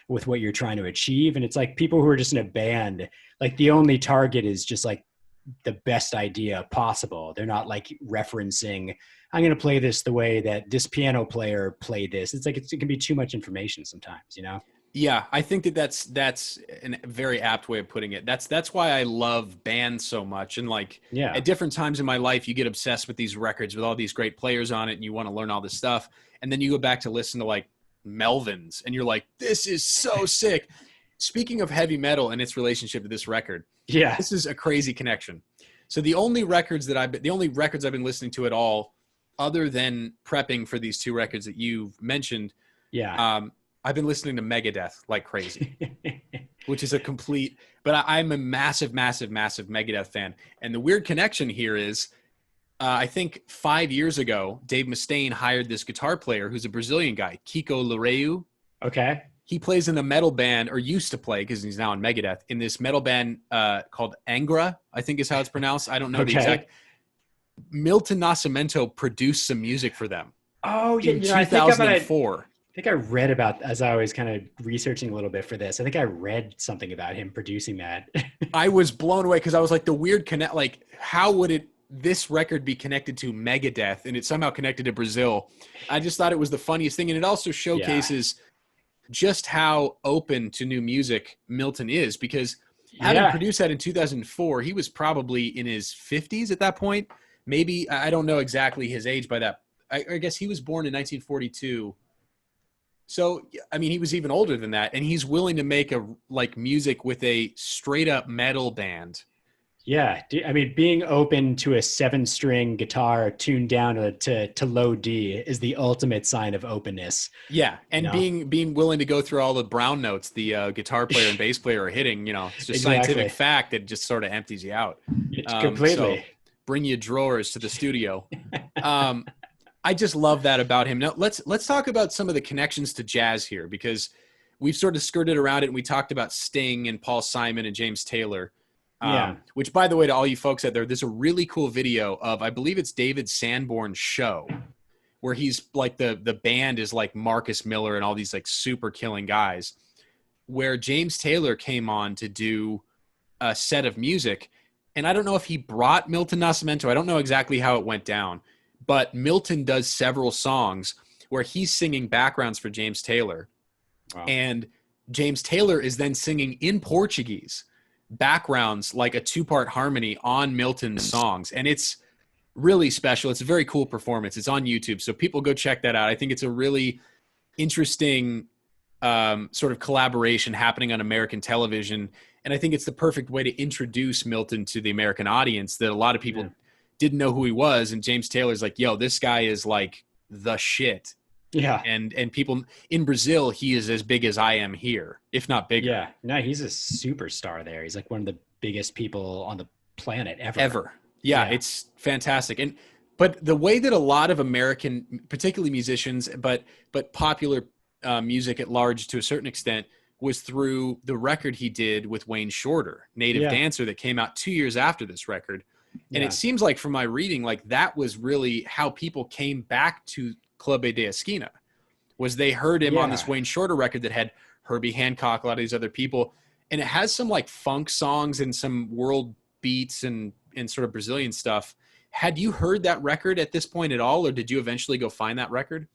with what you're trying to achieve. And it's like people who are just in a band, like the only target is just like the best idea possible. They're not like referencing, I'm going to play this the way that this piano player played this. It's like, it can be too much information sometimes, Yeah, I think that's a very apt way of putting it. That's why I love bands so much. And like at different times in my life, you get obsessed with these records with all these great players on it, and you want to learn all this stuff. And then you go back to listen to like Melvins, and you're like, this is so sick. Speaking of heavy metal and its relationship to this record, this is a crazy connection. So the only records I've been listening to at all, other than prepping for these two records that you've mentioned, I've been listening to Megadeth like crazy, which is but I'm a massive, massive, massive Megadeth fan. And the weird connection here is, I think 5 years ago, Dave Mustaine hired this guitar player who's a Brazilian guy, Kiko Loureiro. Okay. He plays in a metal band, or used to play because he's now in Megadeth, in this metal band called Angra, I think is how it's pronounced. I don't know the exact. Milton Nascimento produced some music for them. Oh, yeah. In 2004. I think I read about, as I was kind of researching a little bit for this, I think I read something about him producing that. I was blown away because I was like, the weird connect, like how would this record be connected to Megadeth, and it's somehow connected to Brazil? I just thought it was the funniest thing. And it also showcases just how open to new music Milton is, because having produced that in 2004, he was probably in his 50s at that point. Maybe, I don't know exactly his age by that. I guess he was born in 1942. So, I mean, he was even older than that, and he's willing to make music with a straight up metal band. Yeah. I mean, being open to a 7-string guitar tuned down to low D is the ultimate sign of openness. Yeah. And being willing to go through all the brown notes the guitar player and bass player are hitting, it's just scientific fact that just sort of empties you out. Completely. So bring you drawers to the studio. I just love that about him. Now let's talk about some of the connections to jazz here, because we've sort of skirted around it, and we talked about Sting and Paul Simon and James Taylor. Which, by the way, to all you folks out there, there's a really cool video of, I believe it's David Sanborn's show, where he's like the band is like Marcus Miller and all these like super killing guys, where James Taylor came on to do a set of music. And I don't know if he brought Milton Nascimento. I don't know exactly how it went down, but Milton does several songs where he's singing backgrounds for James Taylor. Wow. And James Taylor is then singing in Portuguese backgrounds, like a 2-part harmony on Milton's songs. And it's really special. It's a very cool performance. It's on YouTube, so people go check that out. I think it's a really interesting sort of collaboration happening on American television. And I think it's the perfect way to introduce Milton to the American audience, that a lot of people didn't know who he was. And James Taylor's like, yo, this guy is like the shit. Yeah. And people in Brazil, he is as big as I am here, if not bigger. Yeah. No, he's a superstar there. He's like one of the biggest people on the planet ever. Yeah. It's fantastic. But the way that a lot of American, particularly musicians, but popular music at large to a certain extent, was through the record he did with Wayne Shorter, Native Dancer, that came out 2 years after this record. And it seems like, from my reading, like that was really how people came back to Clube de Esquina, was they heard him on this Wayne Shorter record that had Herbie Hancock, a lot of these other people. And it has some like funk songs and some world beats and sort of Brazilian stuff. Had you heard that record at this point at all, or did you eventually go find that record?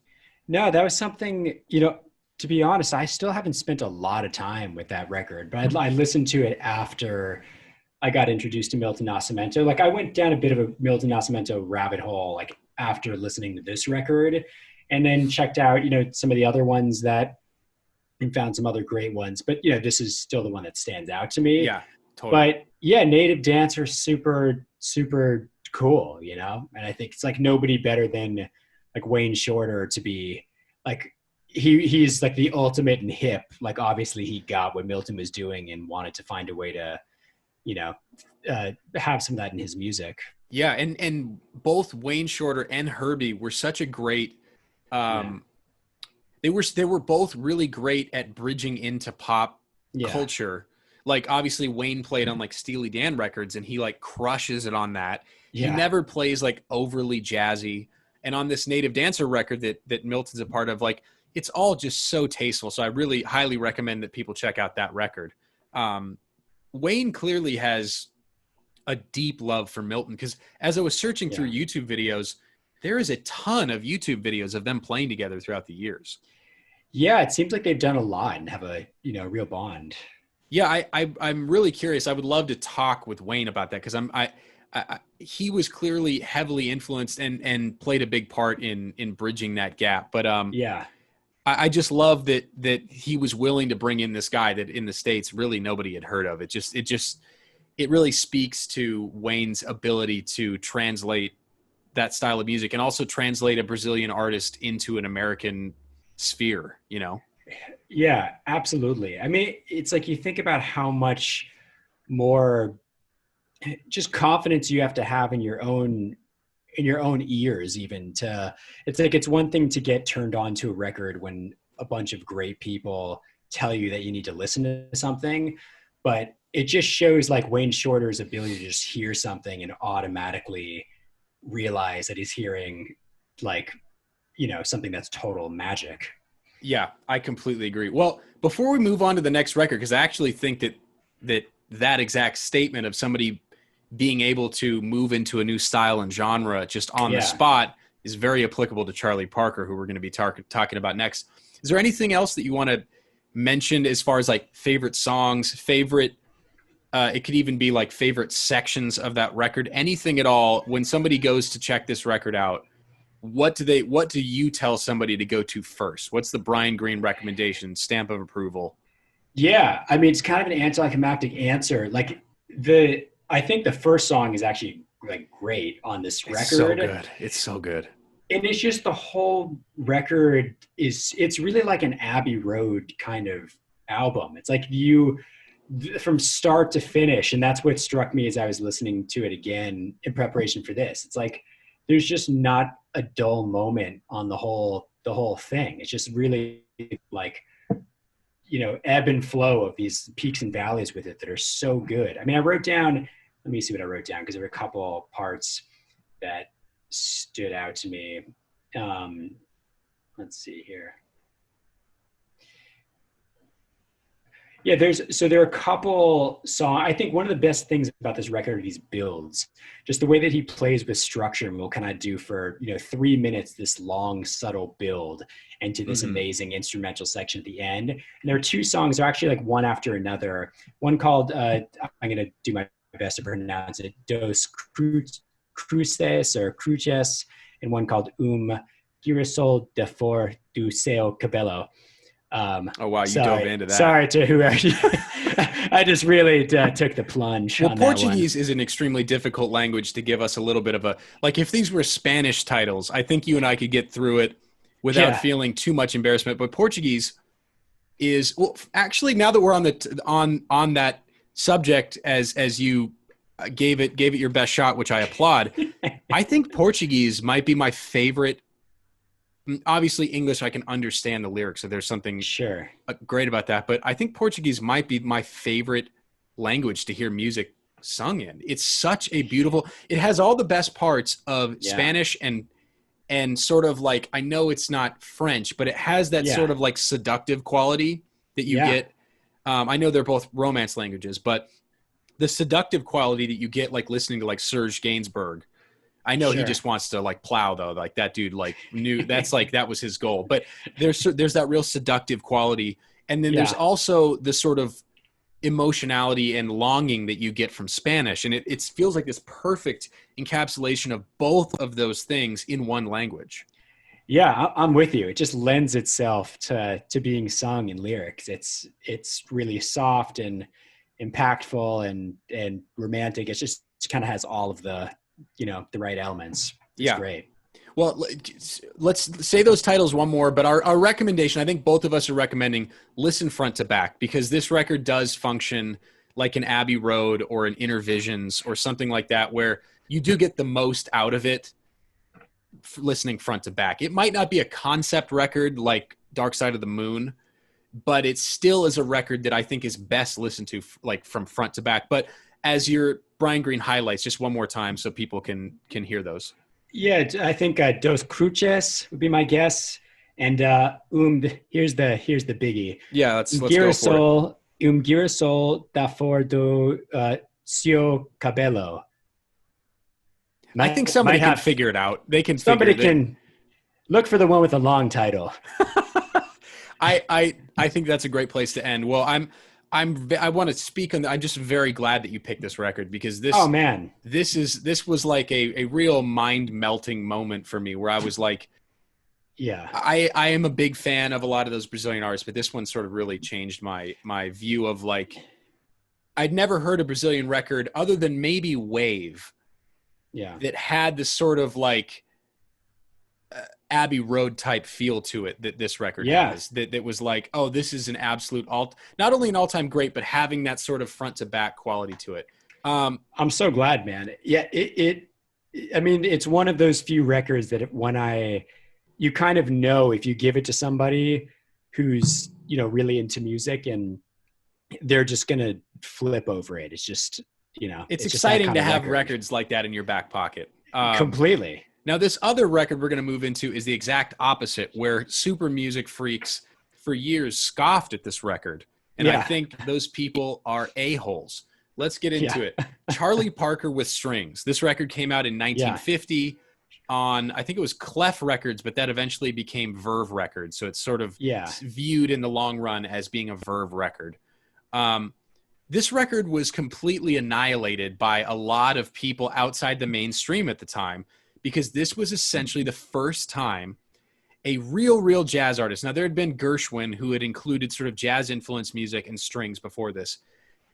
No, that was something, to be honest, I still haven't spent a lot of time with that record, but I listened to it after I got introduced to Milton Nascimento. Like I went down a bit of a Milton Nascimento rabbit hole, like after listening to this record, and then checked out, some of the other ones that and found some other great ones. But, this is still the one that stands out to me. Yeah, totally. But yeah, Native Dancer, super, super cool, And I think it's like nobody better than like Wayne Shorter to be like, he's like the ultimate in hip. Like obviously he got what Milton was doing and wanted to find a way to, have some of that in his music. Yeah, and both Wayne Shorter and Herbie were such a great they were both really great at bridging into pop culture. Like obviously Wayne played on like Steely Dan records and he like crushes it on that. He never plays like overly jazzy. And on this Native Dancer record that Milton's a part of, like it's all just so tasteful. So I really highly recommend that people check out that record. Wayne clearly has a deep love for Milton because as I was searching through YouTube videos, there is a ton of YouTube videos of them playing together throughout the years. Yeah, it seems like they've done a lot and have a real bond. Yeah, I'm really curious. I would love to talk with Wayne about that because he was clearly heavily influenced and played a big part in bridging that gap. But I just love that he was willing to bring in this guy that in the States really nobody had heard of. It really speaks to Wayne's ability to translate that style of music and also translate a Brazilian artist into an American sphere, Yeah, absolutely. I mean, it's like you think about how much more just confidence you have to have in your own ears even to, it's like, it's one thing to get turned on to a record when a bunch of great people tell you that you need to listen to something, but it just shows like Wayne Shorter's ability to just hear something and automatically realize that he's hearing like, something that's total magic. Yeah, I completely agree. Well, before we move on to the next record, because I actually think that exact statement of somebody being able to move into a new style and genre just on the spot is very applicable to Charlie Parker, who we're going to be talking about next. Is there anything else that you want to mention as far as like favorite songs, it could even be like favorite sections of that record, anything at all? When somebody goes to check this record out, what do you tell somebody to go to first? What's the Brian Green recommendation, stamp of approval? Yeah, I mean, it's kind of an anticlimactic answer. Like I think the first song is actually like great on this record. So good. It's so good. And it's just the whole record it's really like an Abbey Road kind of album. It's like from start to finish. And that's what struck me as I was listening to it again in preparation for this. It's like, there's just not a dull moment on the whole thing. It's just really like, ebb and flow of these peaks and valleys with it that are so good. I mean, let me see what I wrote down, because there were a couple parts that stood out to me. Let's see here. Yeah, there are a couple songs. I think one of the best things about this record are these builds, just the way that he plays with structure, and will kind of do for 3 minutes this long subtle build into this amazing instrumental section at the end. And there are two songs, they're actually like one after another. One called I'm going to do my best to pronounce it, Dos Cruces or Cruces, and one called Girasol de For do Seu Cabello. Oh wow, you dove into that. Sorry to whoever. I just really took the plunge. Well, Portuguese is an extremely difficult language to give us a little bit of a, like if these were Spanish titles, I think you and I could get through it without feeling too much embarrassment. But Portuguese is, well, actually, now that we're on that subject, as you gave it your best shot, which I applaud. I think Portuguese might be my favorite. Obviously English, I can understand the lyrics, so there's something great about that. But I think Portuguese might be my favorite language to hear music sung in. It's such a beautiful, it has all the best parts of Spanish and sort of like, I know it's not French, but it has that sort of like seductive quality that you get. I know they're both Romance languages, but the seductive quality that you get, like listening to like Serge Gainsbourg. I know he just wants to like plow though. Like that dude like knew that's like, that was his goal, but there's that real seductive quality. And then there's also the sort of emotionality and longing that you get from Spanish. And it feels like this perfect encapsulation of both of those things in one language. Yeah, I'm with you. It just lends itself to being sung in lyrics. It's really soft and impactful and romantic. It's just kind of has all of the, the right elements. It's Yeah. great. Well, let's say those titles one more, but our recommendation, I think both of us are recommending listen front to back, because this record does function like an Abbey Road or an Inner Visions or something like that, where you do get the most out of it listening front to back. It might not be a concept record like Dark Side of the Moon, but it still is a record that I think is best listened to like from front to back. But as your Brian Green highlights, just one more time so people can hear those. Yeah, I think Dos Cruces would be my guess. And here's the biggie. Yeah, let's go for it. Girasol da for do seu cabello. I think somebody can figure it out. They can. Somebody can look for the one with a long title. I think that's a great place to end. Well, I want to speak on. I'm just very glad that you picked this record, because this. Oh man, this was like a real mind melting moment for me, where I was like, yeah, I am a big fan of a lot of those Brazilian artists, but this one sort of really changed my view of, like, I'd never heard a Brazilian record other than maybe Wave. Yeah, that had this sort of like Abbey Road type feel to it that this record has. That was like, oh, this is an absolute not only an all-time great, but having that sort of front to back quality to it. I'm so glad, man. Yeah, I mean, it's one of those few records that you kind of know if you give it to somebody who's, really into music, and they're just gonna flip over it. It's just, it's exciting to have records like that in your back pocket. Completely. Now, this other record we're going to move into is the exact opposite, where super music freaks for years scoffed at this record. And I think those people are a-holes. Let's get into it. Charlie Parker with Strings. This record came out in 1950 on, I think it was Clef Records, but that eventually became Verve Records. So it's sort of viewed in the long run as being a Verve record. This record was completely annihilated by a lot of people outside the mainstream at the time, because this was essentially the first time a real jazz artist. Now, there had been Gershwin, who had included sort of jazz-influenced music and strings before this.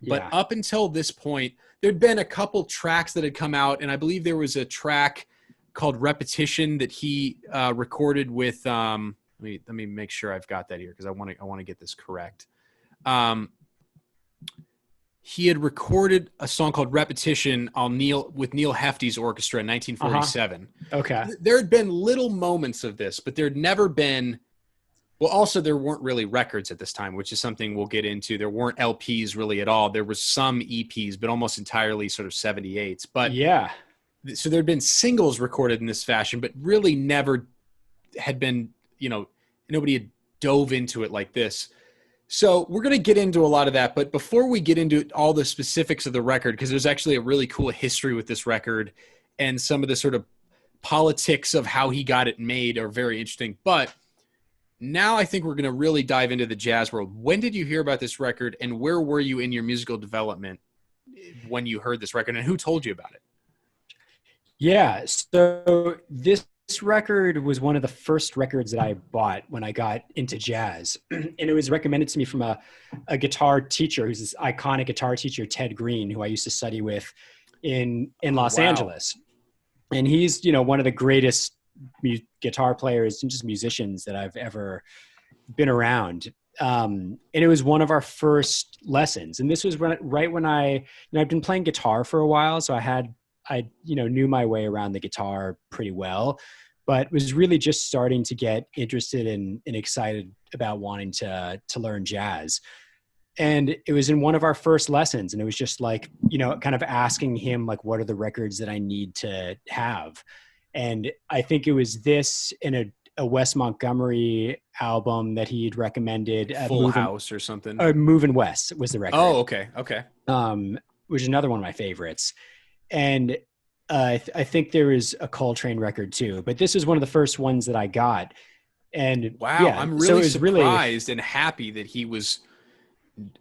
But up until this point, there'd been a couple tracks that had come out, and I believe there was a track called Repetition that he recorded with let me make sure I've got that here, because I want to get this correct. He had recorded a song called Repetition with Neil Hefti's orchestra in 1947. Okay. There had been little moments of this, but there'd never been. Well, also, there weren't really records at this time, which is something we'll get into. There weren't LPs really at all. There was some EPs, but almost entirely sort of 78s. But so there'd been singles recorded in this fashion, but really never had been, nobody had dove into it like this. So we're going to get into a lot of that, but before we get into all the specifics of the record, because there's actually a really cool history with this record, and some of the sort of politics of how he got it made are very interesting. But now I think we're going to really dive into the jazz world. When did you hear about this record, and where were you in your musical development when you heard this record, and who told you about it? Yeah, so this record was one of the first records that I bought when I got into jazz. And it was recommended to me from a guitar teacher, who's this iconic guitar teacher, Ted Green, who I used to study with in Los Angeles. And he's, one of the greatest guitar players and just musicians that I've ever been around. And it was one of our first lessons. And this was right when I'd been playing guitar for a while. So I knew my way around the guitar pretty well, but was really just starting to get interested and excited about wanting to learn jazz. And it was in one of our first lessons, and it was just like, kind of asking him, like, what are the records that I need to have? And I think it was this in a Wes Montgomery album that he'd recommended. Full House or something. Movin' West was the record. Oh, okay. Which is another one of my favorites. And I think there is a Coltrane record too, but this is one of the first ones that I got. And I'm really surprised and happy that he was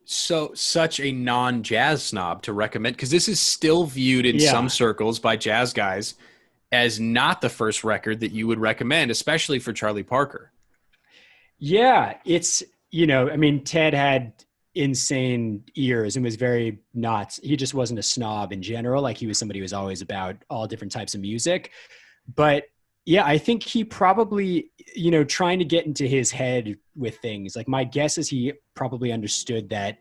such a non-jazz snob to recommend, because this is still viewed in some circles by jazz guys as not the first record that you would recommend, especially for Charlie Parker. Yeah, it's, I mean, Ted had insane ears and was very not, he just wasn't a snob in general. Like, he was somebody who was always about all different types of music. But yeah, I think he probably, trying to get into his head with things. Like, my guess is he probably understood that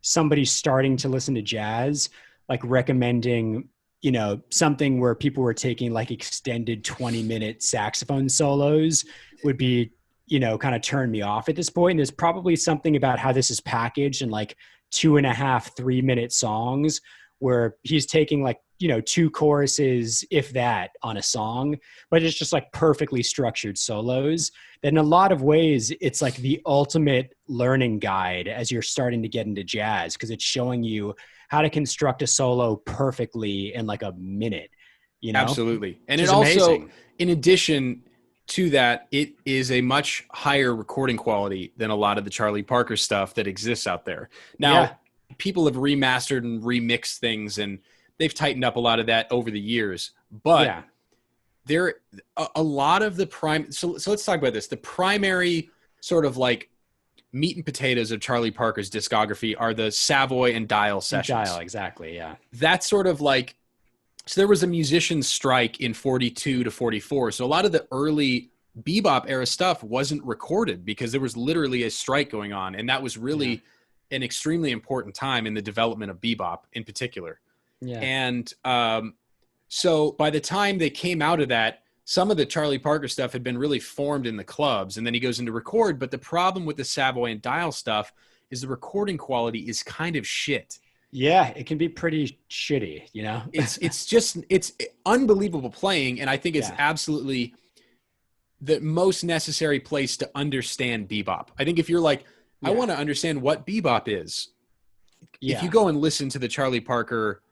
somebody starting to listen to jazz, like recommending, something where people were taking like extended 20-minute saxophone solos would be, kind of turn me off at this point. And there's probably something about how this is packaged in like 2.5, 3-minute songs where he's taking like, 2 choruses, if that, on a song, but it's just like perfectly structured solos. That in a lot of ways, it's like the ultimate learning guide as you're starting to get into jazz, because it's showing you how to construct a solo perfectly in like a minute, Absolutely. And Which it is also, amazing. in addition to that, it is a much higher recording quality than a lot of the Charlie Parker stuff that exists out there. Now, Yeah. people have remastered and remixed things, and they've tightened up a lot of that over the years. But Yeah. there, a lot of the so let's talk about this. The primary sort of like meat and potatoes of Charlie Parker's discography are the Savoy and Dial sessions. Dial, exactly. Yeah. That's sort of like, so there was a musician strike in 42 to 44. So a lot of the early bebop era stuff wasn't recorded because there was literally a strike going on. And that was really an extremely important time in the development of bebop in particular. Yeah. And so by the time they came out of that, some of the Charlie Parker stuff had been really formed in the clubs, and then he goes into record. But the problem with the Savoy and Dial stuff is the recording quality is kind of shit. Yeah, it can be pretty shitty, It's unbelievable playing, and I think it's Yeah. absolutely the most necessary place to understand bebop. I think if you're like, I want to understand what bebop is, if you go and listen to the Charlie Parker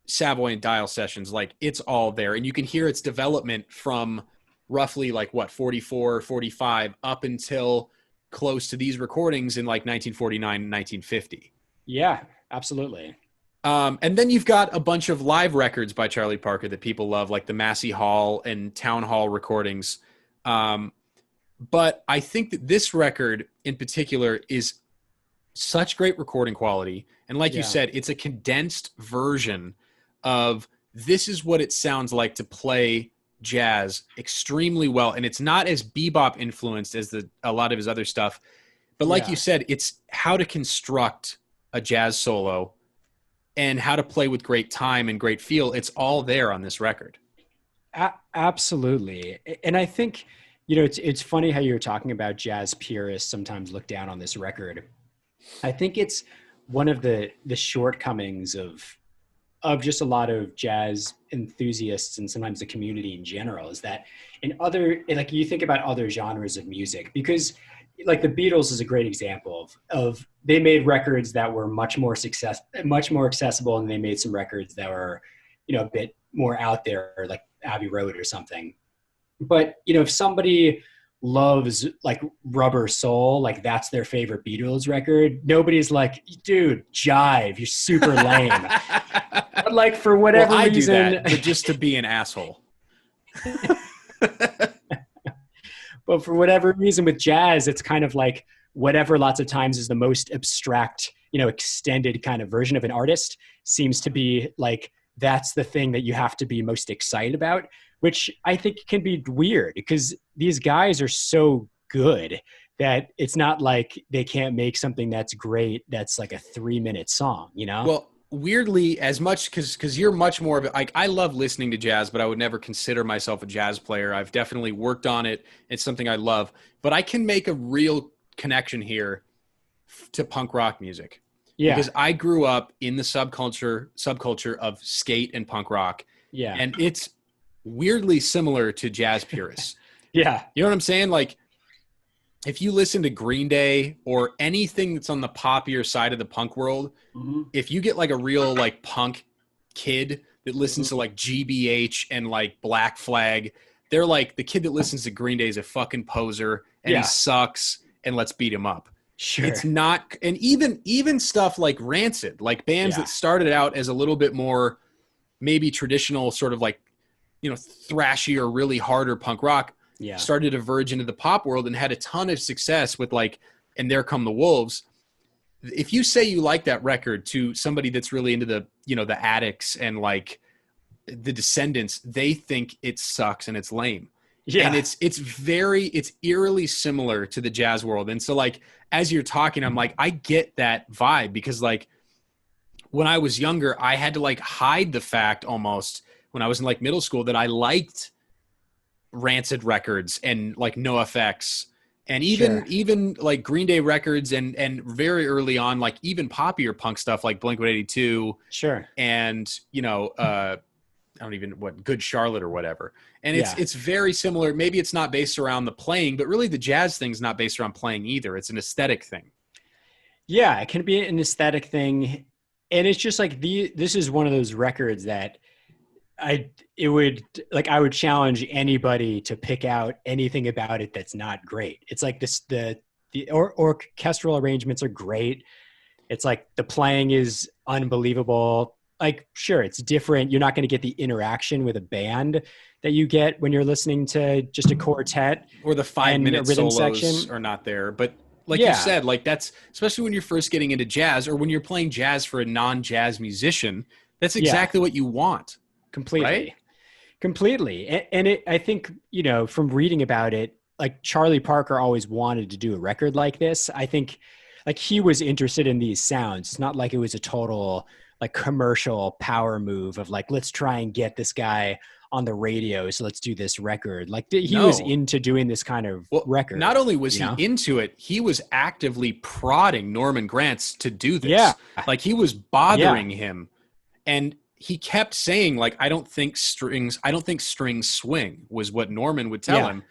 Savoy and Dial sessions, like, it's all there, and you can hear its development from roughly like 44, 45 up until close to these recordings in like 1949 and 1950. Yeah, absolutely. And then you've got a bunch of live records by Charlie Parker that people love, like the Massey Hall and Town Hall recordings. But I think that this record in particular is such great recording quality. And like you said, it's a condensed version of this is what it sounds like to play jazz extremely well. And it's not as bebop influenced as a lot of his other stuff. But like you said, it's how to construct a jazz solo and how to play with great time and great feel. It's all there on this record. Absolutely. And I think, it's funny how you're talking about jazz purists sometimes look down on this record. I think it's one of the shortcomings of just a lot of jazz enthusiasts and sometimes the community in general is that like you think about other genres of music, because like the Beatles is a great example of they made records that were much more accessible, and they made some records that were, a bit more out there, like Abbey Road or something. But, if somebody loves like Rubber Soul, like that's their favorite Beatles record, nobody's like, dude, jive, you're super lame. But like for whatever I reason, do that, but just to be an asshole. But for whatever reason with jazz, it's kind of like whatever lots of times is the most abstract, extended kind of version of an artist seems to be like, that's the thing that you have to be most excited about, which I think can be weird because these guys are so good that it's not like they can't make something that's great that's like a 3-minute song, Well, weirdly, as much because you're much more of it. Like, I love listening to jazz, but I would never consider myself a jazz player. I've definitely worked on it. It's something I love, but I can make a real connection here to punk rock music. Yeah. Because I grew up in the subculture of skate and punk rock. Yeah. And it's weirdly similar to jazz purists. Yeah. You know what I'm saying? Like, if you listen to Green Day or anything that's on the poppier side of the punk world, if you get like a real like punk kid that listens to like GBH and like Black Flag, they're like, the kid that listens to Green Day is a fucking poser and he sucks and let's beat him up. Sure. It's not, and even stuff like Rancid, like bands that started out as a little bit more maybe traditional, sort of like thrashier, really harder punk rock, Yeah. started to verge into the pop world and had a ton of success with like, And There Come the Wolves. If you say you like that record to somebody that's really into the, the Attics and like the Descendants, they think it sucks and it's lame. Yeah. And it's eerily similar to the jazz world. And so like, as you're talking, I'm like, I get that vibe, because like when I was younger, I had to like hide the fact almost when I was in like middle school that I liked Rancid records and like NoFX and even like Green Day records and very early on, like even poppier punk stuff like Blink-182. Sure. And, I don't even Good Charlotte or whatever. And it's very similar. Maybe it's not based around the playing, but really the jazz thing's not based around playing either. It's an aesthetic thing. Yeah, it can be an aesthetic thing. And it's just like this is one of those records that I would challenge anybody to pick out anything about it that's not great. It's like the orchestral arrangements are great. It's like the playing is unbelievable. Like, sure, it's different. You're not going to get the interaction with a band that you get when you're listening to just a quartet, or the 5-minute rhythm solos section are not there. But like you said, like that's, especially when you're first getting into jazz or when you're playing jazz for a non-jazz musician, that's exactly what you want. Completely. Right? Completely. And I think, from reading about it, like Charlie Parker always wanted to do a record like this. I think like he was interested in these sounds. It's not like it was a total like commercial power move of like, let's try and get this guy on the radio. So let's do this record. Like he was into doing this kind of record. Not only was he into it, he was actively prodding Norman Granz to do this. Yeah. Like he was bothering him. And he kept saying like, I don't think strings swing, was what Norman would tell him.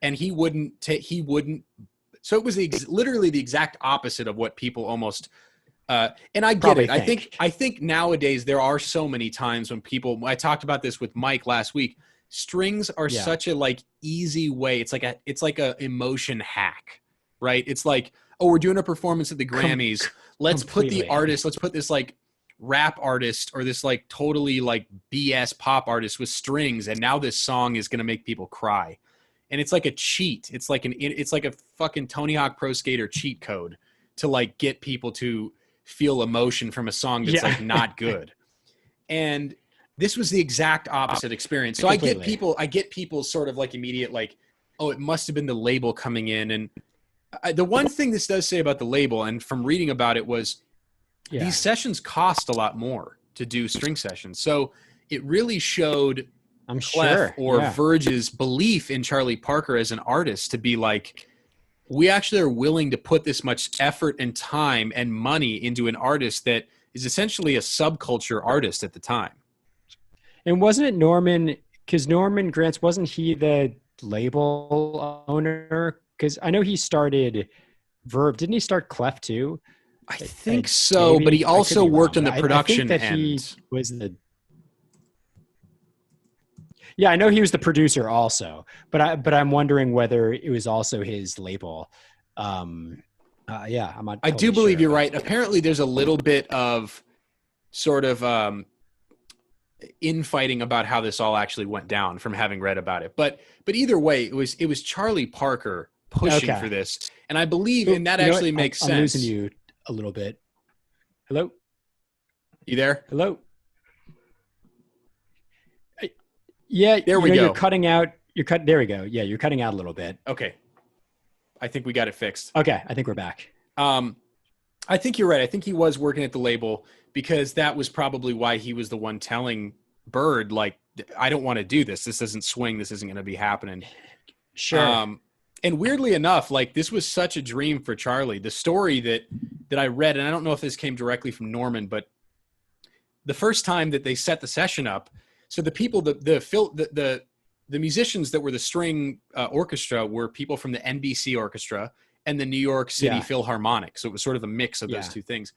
And he wouldn't. So it was literally the exact opposite of what people almost, and I get it. I think nowadays there are so many times when people, I talked about this with Mike last week, strings are such a like easy way. It's like a emotion hack, right? It's like, oh, we're doing a performance at the Grammys. Let's put this like rap artist or this like totally like BS pop artist with strings, and now this song is going to make people cry. And it's like a cheat. It's like a fucking Tony Hawk Pro Skater cheat code to like get people to feel emotion from a song that's like not good. And this was the exact opposite experience. So completely. I get people sort of like immediate, like, oh, it must've been the label coming in. And the one thing this does say about the label, and from reading about it, was these sessions cost a lot more to do string sessions. So it really showed Verge's belief in Charlie Parker as an artist to be like, we actually are willing to put this much effort and time and money into an artist that is essentially a subculture artist at the time. And wasn't it Norman, because Norman Granz, wasn't he the label owner? Because I know he started Verve. Didn't he start Clef too? I think so, maybe, but he also worked on the production end. He was the... Yeah, I know he was the producer also, but I'm wondering whether it was also his label. I'm not totally I do believe you're right. Apparently, there's a little bit of sort of infighting about how this all actually went down from having read about it. But either way, it was Charlie Parker pushing for this, and I believe, and that actually makes sense. I'm losing you a little bit. Hello, you there? Hello. Yeah, there we go. You're cutting out. There we go. Yeah, you're cutting out a little bit. Okay, I think we got it fixed. Okay, I think we're back. I think you're right. I think he was working at the label because that was probably why he was the one telling Bird, like, I don't want to do this. This doesn't swing. This isn't going to be happening. Sure. And weirdly enough, like this was such a dream for Charlie. The story that I read, and I don't know if this came directly from Norman, but the first time that they set the session up, so the people, the musicians that were the string orchestra were people from the NBC Orchestra and the New York City Philharmonic. So it was sort of a mix of those two things.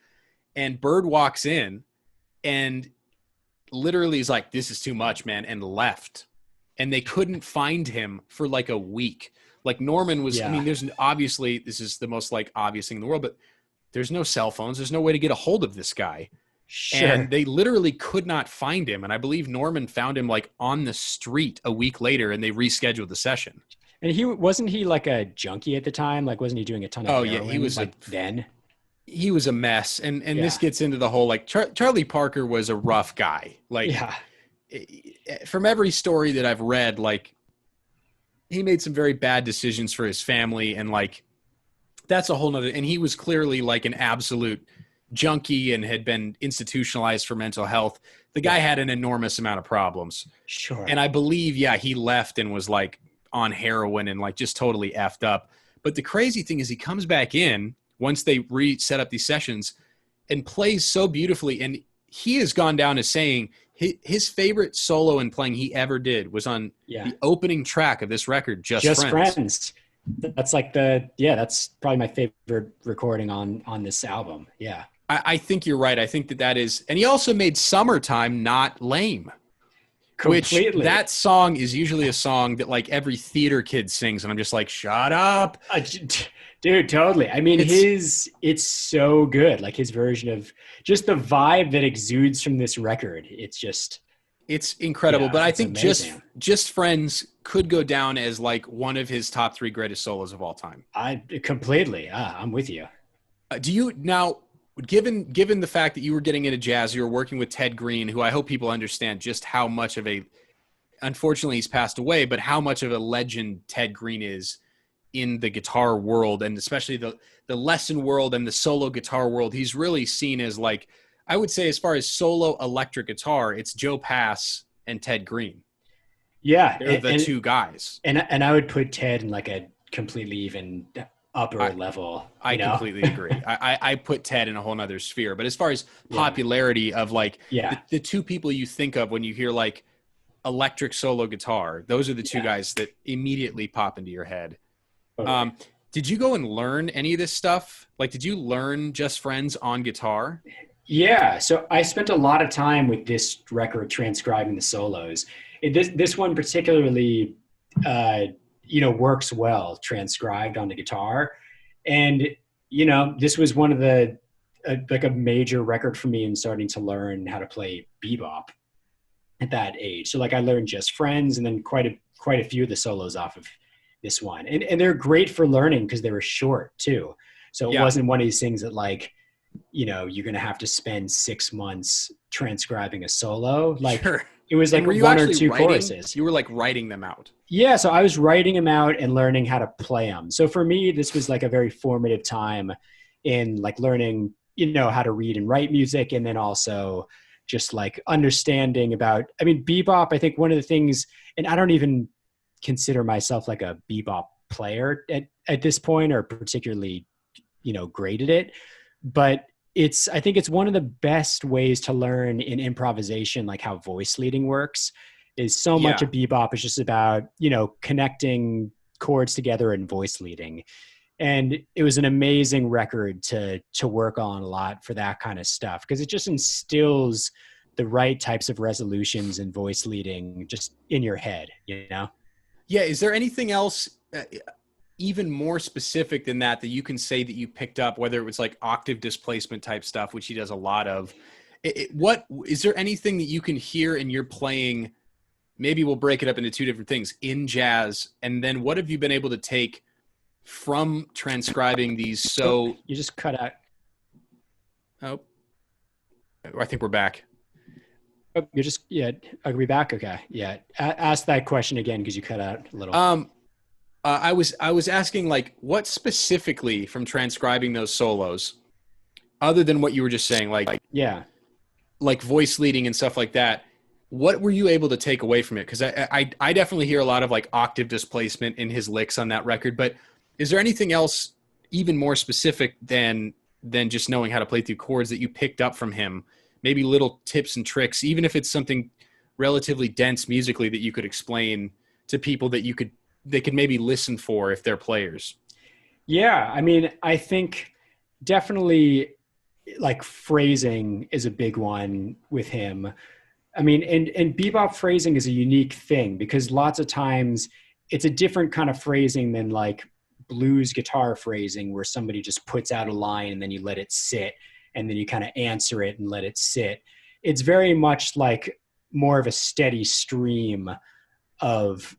And Bird walks in and literally is like, this is too much, man, and left. And they couldn't find him for like a week. Like Norman was, I mean, this is the most like obvious thing in the world, but there's no cell phones. There's no way to get a hold of this guy. Sure. and they literally could not find him. And I believe Norman found him like on the street a week later, and they rescheduled the session. And he like a junkie at the time? Like, wasn't he doing a ton of Oh yeah, he heroin was like then? a mess. And this Yeah. gets into the whole like Charlie Parker was a rough guy. Like Yeah. from every story that I've read, like he made some very bad decisions for his family, and like that's a whole nother. And he was clearly like an absolute junkie and had been institutionalized for mental health. The guy had an enormous amount of problems. Sure. And I believe, yeah, he left and was like on heroin and like just totally effed up. But the crazy thing is he comes back in once they set up these sessions and plays so beautifully. And he has gone down as saying his favorite solo and playing he ever did was on the opening track of this record, Just Friends. That's like that's probably my favorite recording on this album. Yeah. I think you're right. I think that is, and he also made Summertime not lame. Completely. Which that song is usually a song that like every theater kid sings, and I'm just like, shut up. Dude, totally. I mean, it's so good. Like his version of just the vibe that exudes from this record. It's incredible. But I think amazing. just Friends could go down as like one of his top 3 greatest solos of all time. I'm with you. Do you now, given the fact that you were getting into jazz, you were working with Ted Green, who I hope people understand just how much of unfortunately he's passed away, but how much of a legend Ted Green is in the guitar world, and especially the lesson world and the solo guitar world. He's really seen as like, I would say as far as solo electric guitar, it's Joe Pass and Ted Green. Yeah. They're the two guys. And I would put Ted in like a completely even upper level. I completely agree. I put Ted in a whole nother sphere. But as far as popularity of like the two people you think of when you hear like electric solo guitar, those are the two guys that immediately pop into your head. Okay. Did you go and learn any of this stuff? Like, did you learn Just Friends on guitar? Yeah. So I spent a lot of time with this record transcribing the solos. This one particularly, works well transcribed on the guitar. And, this was one of the, like a major record for me in starting to learn how to play bebop at that age. So like I learned Just Friends and then quite a few of the solos off of this one. And they're great for learning because they were short too. So it wasn't one of these things that like, you're going to have to spend 6 months transcribing a solo. Like it was like 1 or 2 choruses. You were like writing them out. Yeah. So I was writing them out and learning how to play them. So for me, this was like a very formative time in like learning, how to read and write music. And then also just like understanding about, bebop, I think one of the things, and I don't even consider myself like a bebop player at this point or particularly, great at it, but I think it's one of the best ways to learn in improvisation, like how voice leading works is so much of bebop is just about, connecting chords together and voice leading. And it was an amazing record to work on a lot for that kind of stuff. Cause it just instills the right types of resolutions and voice leading just in your head, Yeah. Is there anything else even more specific than that you can say that you picked up, whether it was like octave displacement type stuff, which he does a lot of? What is there anything that you can hear in your playing? Maybe we'll break it up into 2 different things in jazz. And then what have you been able to take from transcribing these? So you just cut out. Oh, I think we're back. Oh, you're just, are we back? Okay. Yeah. Ask that question again, because you cut out a little. I was asking like what specifically from transcribing those solos, other than what you were just saying, like voice leading and stuff like that. What were you able to take away from it? Because I definitely hear a lot of like octave displacement in his licks on that record. But is there anything else even more specific than just knowing how to play through chords that you picked up from him? Maybe little tips and tricks, even if it's something relatively dense musically that you could explain to people that they could maybe listen for if they're players. Yeah. I think definitely like phrasing is a big one with him. And bebop phrasing is a unique thing because lots of times it's a different kind of phrasing than like blues guitar phrasing where somebody just puts out a line and then you let it sit and then you kind of answer it and let it sit. It's very much like more of a steady stream of,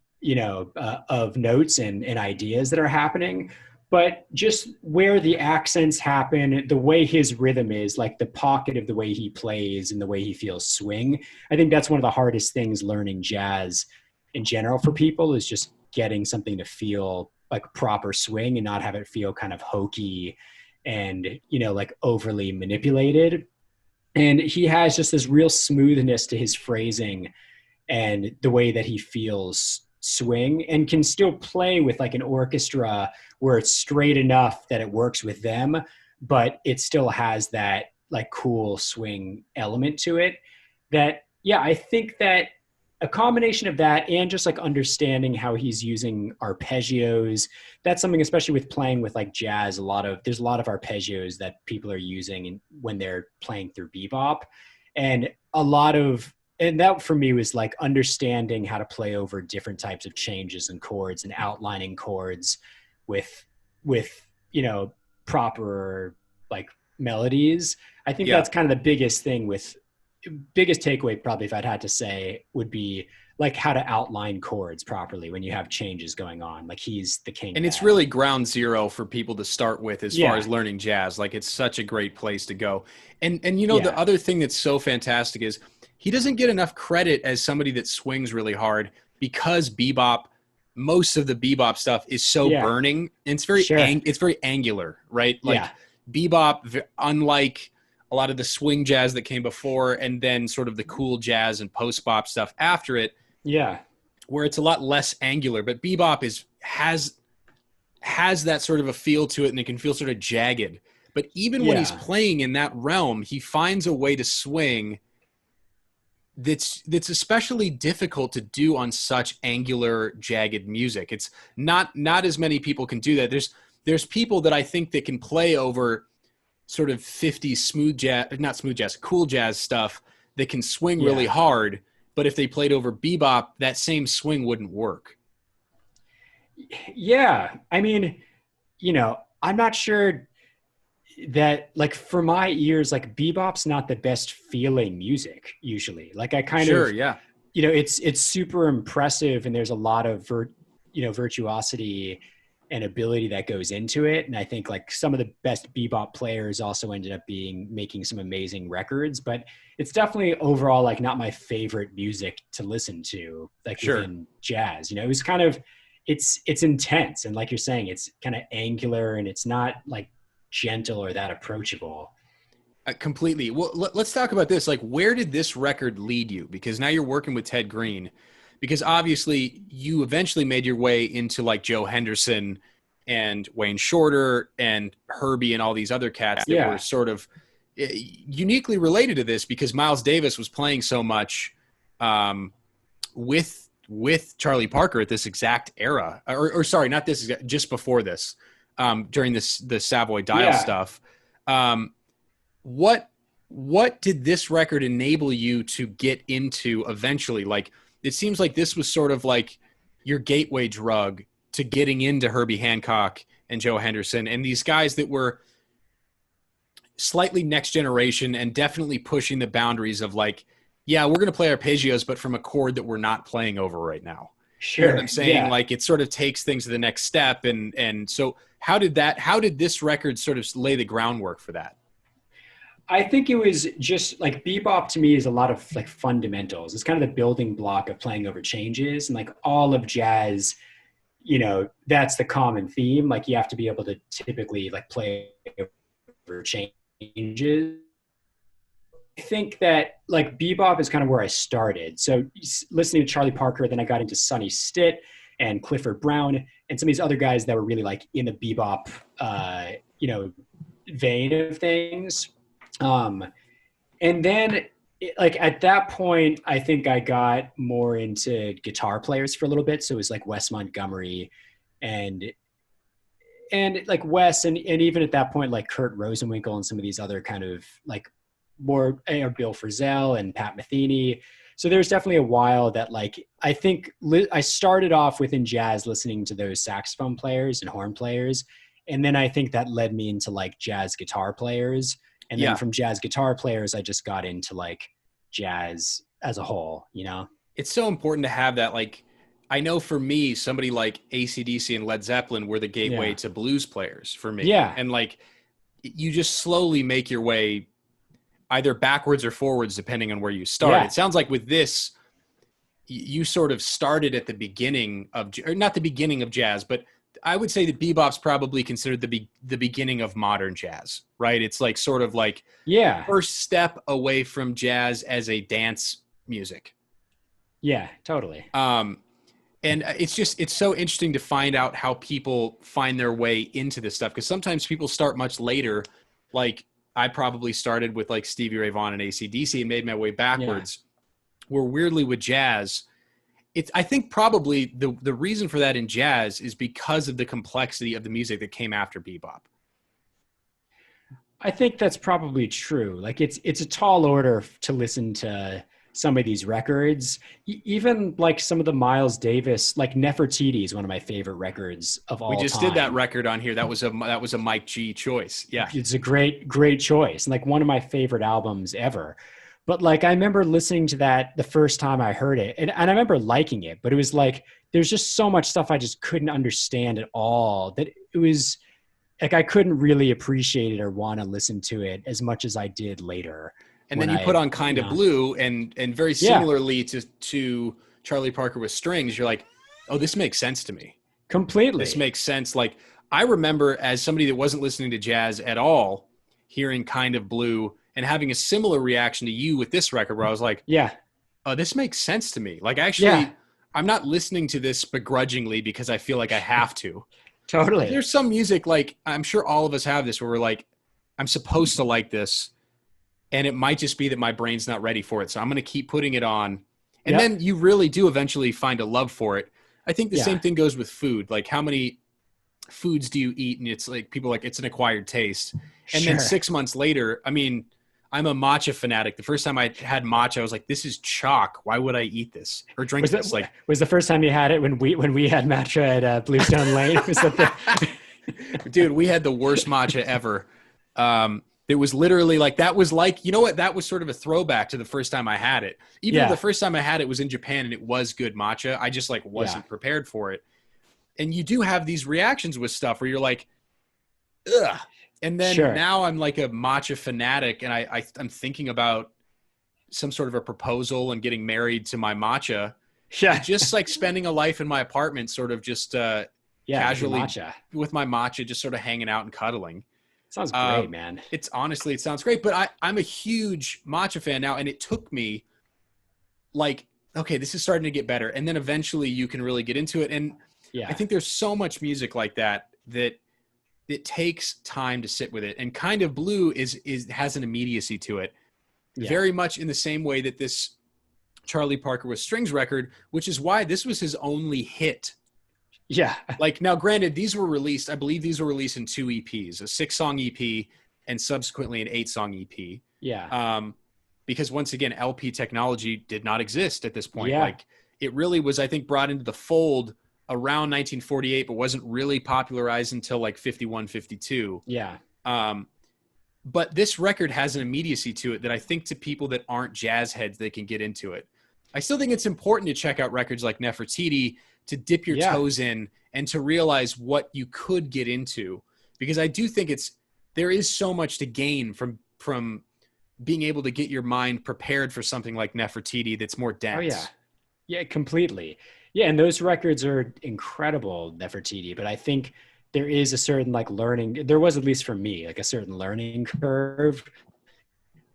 of notes and ideas that are happening. But just where the accents happen, the way his rhythm is, like the pocket of the way he plays and the way he feels swing, I think that's one of the hardest things learning jazz in general for people, is just getting something to feel like proper swing and not have it feel kind of hokey and, like overly manipulated. And he has just this real smoothness to his phrasing and the way that he feels swing, and can still play with like an orchestra where it's straight enough that it works with them, but it still has that like cool swing element to it. That, yeah, I think that a combination of that and just like understanding how he's using arpeggios, that's something, especially with playing with like jazz, there's a lot of arpeggios that people are using when they're playing through bebop. And that for me was like understanding how to play over different types of changes and chords and outlining chords with proper like melodies. I think that's kind of the biggest takeaway, probably, if I'd had to say, would be like how to outline chords properly when you have changes going on. Like, he's the king. And it's really ground zero for people to start with as far as learning jazz. Like, it's such a great place to go. And the other thing that's so fantastic is he doesn't get enough credit as somebody that swings really hard, because most of the bebop stuff is so burning, and it's very angular, right? Like bebop, unlike a lot of the swing jazz that came before, and then sort of the cool jazz and post-bop stuff after it, where it's a lot less angular. But bebop has that sort of a feel to it, and it can feel sort of jagged. But even when he's playing in that realm, he finds a way to swing that's especially difficult to do on such angular, jagged music. It's not as many people can do that. There's people that I think that can play over sort of 50s cool jazz stuff that can swing really hard, but if they played over bebop, that same swing wouldn't work. Yeah. I mean, I'm not sure that, like, for my ears, like, bebop's not the best feeling music usually. Like, I kind of, it's super impressive, and there's a lot of virtuosity and ability that goes into it. And I think like some of the best bebop players also ended up making some amazing records, but it's definitely overall like not my favorite music to listen to, like within jazz. It was kind of, it's intense, and like you're saying, it's kind of angular, and it's not like gentle or that approachable. Completely. Well, let's talk about this. Like, where did this record lead you? Because now you're working with Ted Green, because obviously you eventually made your way into like Joe Henderson and Wayne Shorter and Herbie and all these other cats that were sort of uniquely related to this, because Miles Davis was playing so much with Charlie Parker at this exact era, or sorry, not this, just before this, during the Savoy Dial stuff. What did this record enable you to get into eventually? Like, it seems like this was sort of like your gateway drug to getting into Herbie Hancock and Joe Henderson and these guys that were slightly next generation and definitely pushing the boundaries of like, yeah, we're going to play arpeggios, but from a chord that we're not playing over right now. Sure. You know what I'm saying? Yeah. Like, it sort of takes things to the next step. And so how did this record sort of lay the groundwork for that? I think it was just like bebop to me is a lot of like fundamentals. It's kind of the building block of playing over changes, and like all of jazz, you know, that's the common theme. Like, you have to be able to typically like play over changes. I think that like bebop is kind of where I started. So listening to Charlie Parker, then I got into Sonny Stitt and Clifford Brown and some of these other guys that were really like in the bebop, vein of things. And then like at that point, I think I got more into guitar players for a little bit. So it was like Wes Montgomery and like Wes, and even at that point, like Kurt Rosenwinkel and some of these other kind of like more Bill Frisell and Pat Metheny. So there's definitely a while that like, I think I started off within jazz listening to those saxophone players and horn players. And then I think that led me into like jazz guitar players. And then Yeah. from jazz guitar players, I just got into like jazz as a whole, you know? It's so important to have that. Like, I know for me, somebody like AC/DC and Led Zeppelin were the gateway Yeah. to blues players for me. Yeah. And like, you just slowly make your way either backwards or forwards, depending on where you start. Yeah. It sounds like with this, you sort of started at the beginning of, or not the beginning of jazz, but I would say that bebop's probably considered the beginning of modern jazz, right? It's like sort of like Yeah. first step away from jazz as a dance music. Yeah, totally. And it's so interesting to find out how people find their way into this stuff. Cause sometimes people start much later. Like I probably started with like Stevie Ray Vaughan and AC/DC and made my way backwards. Where weirdly with jazz, I think probably the reason for that in jazz is because of the complexity of the music that came after bebop. I think that's probably true. Like it's a tall order to listen to some of these records. Even like some of the Miles Davis, like Nefertiti is one of my favorite records of all time. We just did that record on here. That was a Mike G choice. Yeah. It's a great choice. And like one of my favorite albums ever. But like, I remember listening to that the first time I heard it and I remember liking it, but it was like, there's just so much stuff I just couldn't understand at all that it was like, I couldn't really appreciate it or want to listen to it as much as I did later. And then you put on Kind of Blue and very similarly to Charlie Parker with Strings, you're like, oh, this makes sense to me. Completely. This makes sense. Like I remember as somebody that wasn't listening to jazz at all, hearing Kind of Blue and having a similar reaction to you with this record where I was like, yeah, oh, this makes sense to me. Like actually, I'm not listening to this begrudgingly because I feel like I have to. Totally. There's some music, like I'm sure all of us have this where we're like, I'm supposed to like this. And it might just be that my brain's not ready for it. So I'm going to keep putting it on. And then you really do eventually find a love for it. I think the same thing goes with food. Like how many foods do you eat? And it's like, people are like, it's an acquired taste. And then 6 months later, I mean, I'm a matcha fanatic. The first time I had matcha, I was like, this is chalk. Why would I eat this or drink this? Like, was the first time you had it when we had matcha at Bluestone Lane? Was that dude, we had the worst matcha ever. It was literally like, that was like, you know what? That was sort of a throwback to the first time I had it. Even the first time I had it was in Japan and it was good matcha. I just like wasn't prepared for it. And you do have these reactions with stuff where you're like, ugh. And then now I'm like a matcha fanatic and I'm thinking about some sort of a proposal and getting married to my matcha. Yeah. Just like spending a life in my apartment, sort of just casually with my matcha, just sort of hanging out and cuddling. Sounds great, man. It sounds great, but I'm a huge matcha fan now. And it took me like, okay, this is starting to get better. And then eventually you can really get into it. And I think there's so much music like that it takes time to sit with it. And Kind of Blue has an immediacy to it. Very much in the same way that this Charlie Parker with Strings record, which is why this was his only hit. Yeah. Like now, granted, I believe these were released in 2 EPs, a 6-song EP and subsequently an 8-song EP. Yeah. Because once again, LP technology did not exist at this point. Yeah. Like it really was, I think, brought into the fold around 1948, but wasn't really popularized until like 51, 52. Yeah. But this record has an immediacy to it that I think to people that aren't jazz heads, they can get into it. I still think it's important to check out records like Nefertiti to dip your toes in and to realize what you could get into, because I do think there is so much to gain from being able to get your mind prepared for something like Nefertiti that's more dense. Oh yeah. Yeah, completely. Yeah. And those records are incredible, Nefertiti, but I think there is a certain there was, at least for me, like a certain learning curve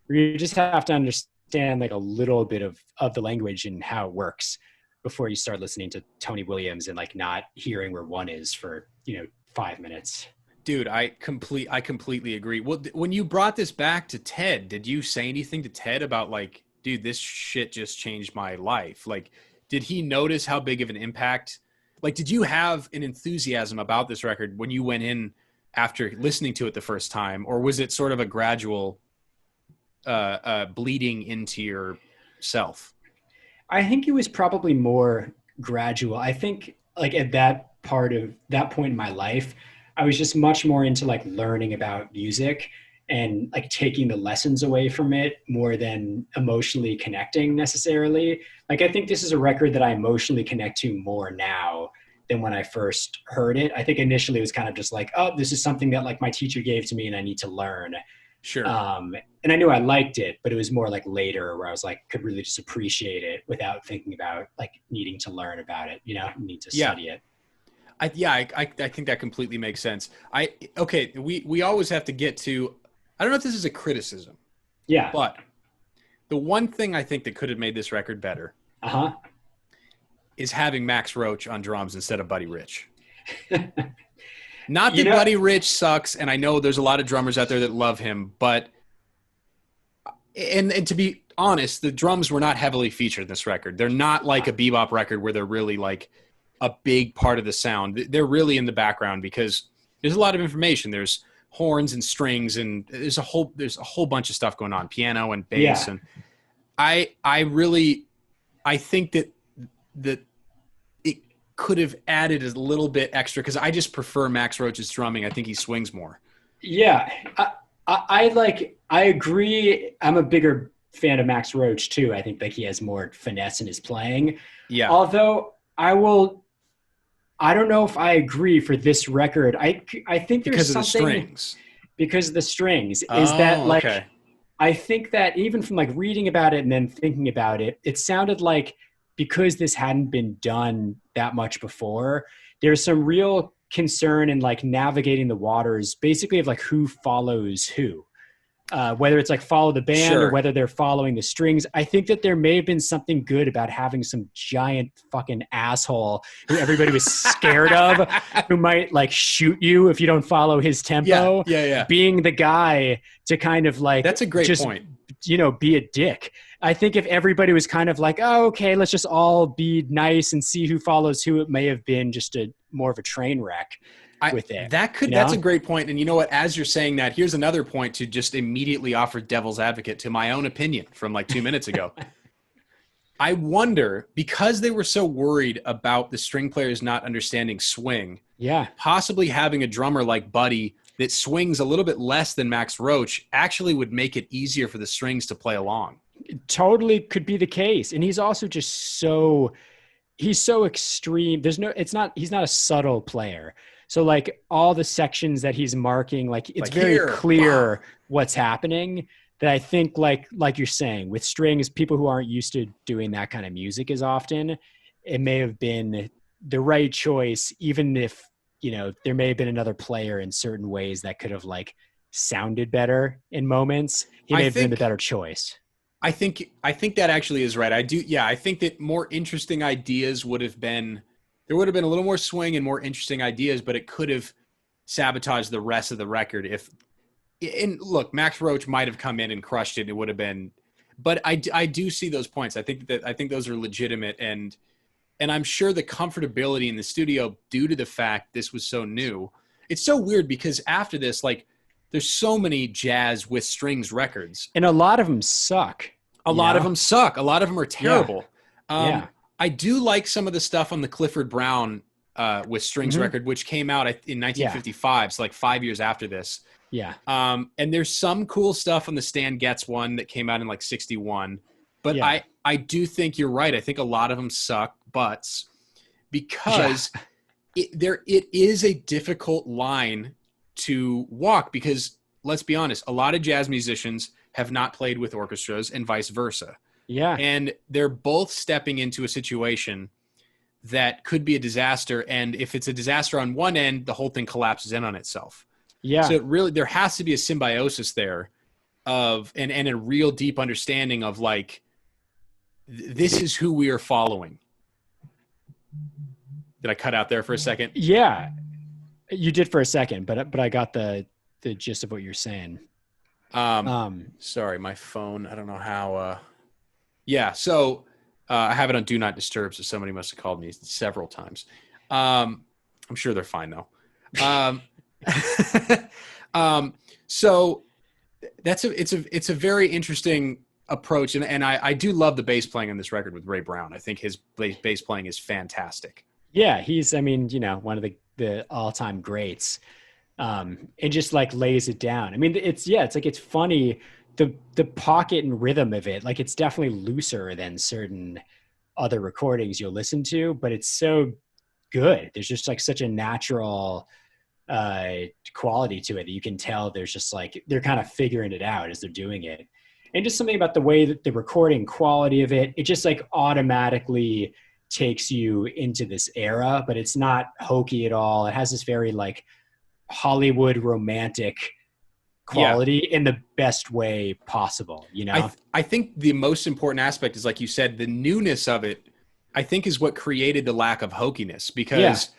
where you just have to understand like a little bit of the language and how it works before you start listening to Tony Williams and like not hearing where one is for, 5 minutes. Dude, I completely agree. Well, when you brought this back to Ted, did you say anything to Ted about like, dude, this shit just changed my life? Like, did he notice how big of an impact? Like, did you have an enthusiasm about this record when you went in after listening to it the first time? Or was it sort of a gradual bleeding into yourself? I think it was probably more gradual. I think like at that point in my life, I was just much more into like learning about music and like taking the lessons away from it more than emotionally connecting necessarily. Like, I think this is a record that I emotionally connect to more now than when I first heard it. I think initially it was kind of just like, oh, this is something that like my teacher gave to me and I need to learn. Sure. And I knew I liked it, but it was more like later where I was like, could really just appreciate it without thinking about like needing to learn about it, need to study it. I think that completely makes sense. We always have to get to, I don't know if this is a criticism. Yeah. But the one thing I think that could have made this record better is having Max Roach on drums instead of Buddy Rich. Not that Buddy Rich sucks, and I know there's a lot of drummers out there that love him, but and to be honest, the drums were not heavily featured in this record. They're not like a bebop record where they're really like a big part of the sound. They're really in the background because there's a lot of information. There's horns and strings, and there's a whole bunch of stuff going on, piano and bass. And I think that it could have added a little bit extra because I just prefer Max Roach's drumming. I think he swings more. Yeah. I agree. I'm a bigger fan of Max Roach too. I think that he has more finesse in his playing. Yeah. Although I don't know if I agree for this record. I think there's something because of the strings I think that even from like reading about it and then thinking about it, it sounded like because this hadn't been done that much before, there's some real concern in like navigating the waters basically of like who follows who. Whether it's like follow the band or whether they're following the strings. I think that there may have been something good about having some giant fucking asshole who everybody was scared of, who might like shoot you if you don't follow his tempo. Yeah. Being the guy to kind of like, that's a great point. Be a dick. I think if everybody was kind of like, oh, okay, let's just all be nice and see who follows who, it may have been just more of a train wreck. With it. That's a great point. And you know what, as you're saying that, here's another point to just immediately offer devil's advocate to my own opinion from like 2 minutes ago. I wonder, because they were so worried about the string players not understanding swing, possibly having a drummer like Buddy that swings a little bit less than Max Roach actually would make it easier for the strings to play along. It totally could be the case. And he's also just he's so extreme. He's not a subtle player. So like all the sections that he's marking, like it's very clear what's happening, that I think like you're saying with strings, people who aren't used to doing that kind of music as often, it may have been the right choice, even if, there may have been another player in certain ways that could have like sounded better in moments. He may have been the better choice. I think that actually is right. I think that more interesting ideas there would have been a little more swing and more interesting ideas, but it could have sabotaged the rest of the record and look, Max Roach might have come in and crushed it. It would have been, but I do see those points. I think those are legitimate, and I'm sure the comfortability in the studio due to the fact this was so new. It's so weird because after this, like, there's so many jazz with strings records, and a lot of them suck. A lot of them suck. A lot of them are terrible. I do like some of the stuff on the Clifford Brown with strings record, which came out in 1955, so like 5 years after this. Yeah. And there's some cool stuff on the Stan Getz one that came out in like 61. But I do think you're right. I think a lot of them suck butts because it is a difficult line to walk because, let's be honest, a lot of jazz musicians have not played with orchestras and vice versa. Yeah. And they're both stepping into a situation that could be a disaster. And if it's a disaster on one end, the whole thing collapses in on itself. Yeah. So there has to be a symbiosis there and a real deep understanding of like, this is who we are following. Did I cut out there for a second? Yeah, you did for a second, but I got the gist of what you're saying. Sorry, my phone. I don't know how, so I have it on Do Not Disturb, so somebody must have called me several times. I'm sure they're fine though. So it's a very interesting approach, and I do love the bass playing on this record with Ray Brown. I think his bass playing is fantastic. Yeah, he's one of the all-time greats. and just like lays it down. I mean, it's like, it's funny, the pocket and rhythm of it. Like, it's definitely looser than certain other recordings you'll listen to, but it's so good. There's just like such a natural quality to it that you can tell there's just like, they're kind of figuring it out as they're doing it. And just something about the way that the recording quality of it just like automatically takes you into this era, but it's not hokey at all. It has this very like Hollywood romantic quality in the best way possible, you know? I think the most important aspect is, like you said, the newness of it, I think, is what created the lack of hokiness, because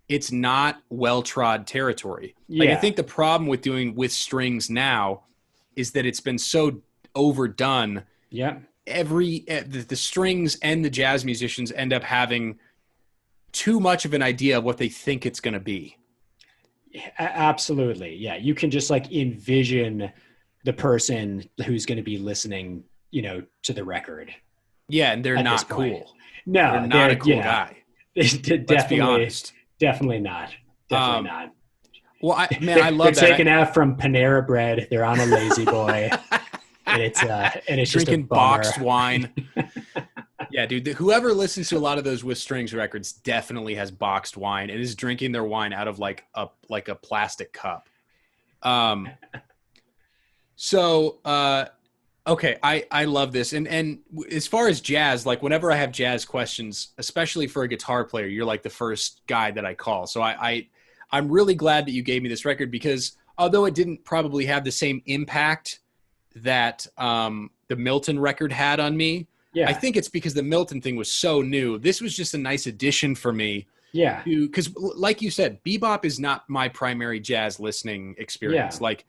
it's not well-trod territory. Like, I think the problem with doing with strings now is that it's been so overdone. Yeah. The strings and the jazz musicians end up having too much of an idea of what they think it's going to be. Absolutely. Yeah. You can just like envision the person who's going to be listening, you know, to the record. Yeah. And they're not cool. No, they're not a cool guy. Let's be honest. Definitely not. Definitely not. Well, I love that. They're taking out from Panera Bread. They're on a Lazy Boy. and it's drinking just a boxed wine. Yeah, dude. Whoever listens to a lot of those With Strings records definitely has boxed wine and is drinking their wine out of like a plastic cup. Okay, I love this. And as far as jazz, like whenever I have jazz questions, especially for a guitar player, you're like the first guy that I call. So I'm really glad that you gave me this record, because although it didn't probably have the same impact that the Milton record had on me, I think it's because the Milton thing was so new. This was just a nice addition for me. Yeah. Because like you said, bebop is not my primary jazz listening experience. Yeah. Like,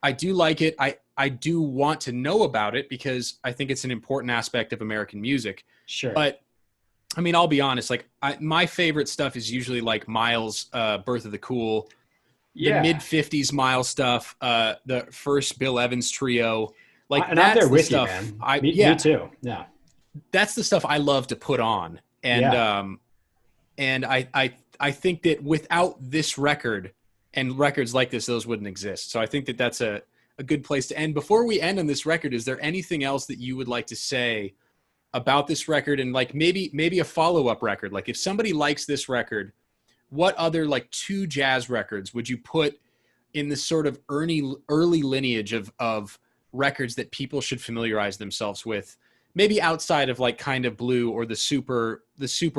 I do like it. I do want to know about it because I think it's an important aspect of American music. Sure. But I mean, I'll be honest, like my favorite stuff is usually like Miles' Birth of the Cool, the mid-50s Miles stuff, the first Bill Evans trio. Like, and I'm there with stuff you, man. Me too. Yeah. That's the stuff I love to put on. And and I think that without this record and records like this, those wouldn't exist. So I think that that's a good place to end. Before we end on this record, is there anything else that you would like to say about this record, and like maybe a follow-up record? Like, if somebody likes this record, what other like 2 jazz records would you put in this sort of early lineage of records that people should familiarize themselves with? Maybe outside of like Kind of Blue or the super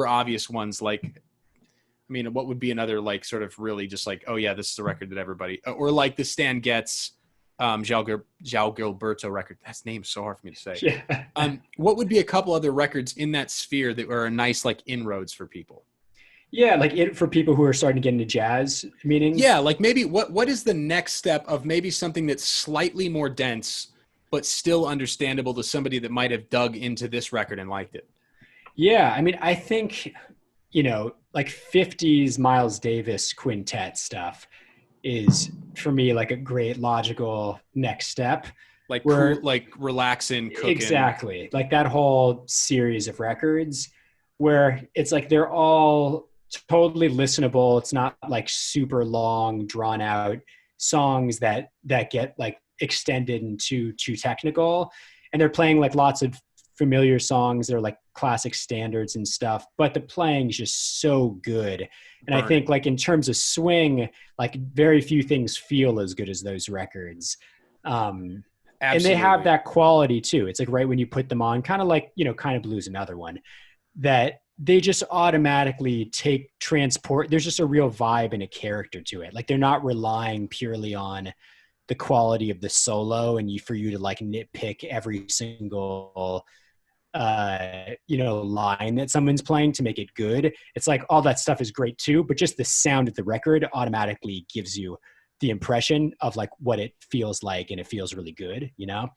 obvious ones. Like, I mean, what would be another like sort of really just like, oh yeah, this is the record that everybody, or like the Stan Getz, João Gilberto record. That name's so hard for me to say. Yeah. What would be a couple other records in that sphere that are a nice like inroads for people? Yeah, like for people who are starting to get into jazz, meaning? Yeah, like maybe what is the next step of maybe something that's slightly more dense but still understandable to somebody that might have dug into this record and liked it? Yeah, I mean, I think, you know, like 50s Miles Davis quintet stuff is for me like a great logical next step. Like cool, like relaxing, cooking. Exactly. Like that whole series of records where it's like they're all totally listenable. It's not like super long, drawn out songs that get like extended and too technical. And they're playing like lots of familiar songs. They're like classic standards and stuff, but the playing is just so good. And I think like in terms of swing, like very few things feel as good as those records. And they have that quality too. It's like right when you put them on, kind of like, you know, Kind of Blue's another one, that they just automatically transport. There's just a real vibe and a character to it. Like they're not relying purely on the quality of the solo and for you to like nitpick every single line that someone's playing to make it good. It's like all that stuff is great too, but just the sound of the record automatically gives you the impression of like what it feels like, and it feels really good, you know?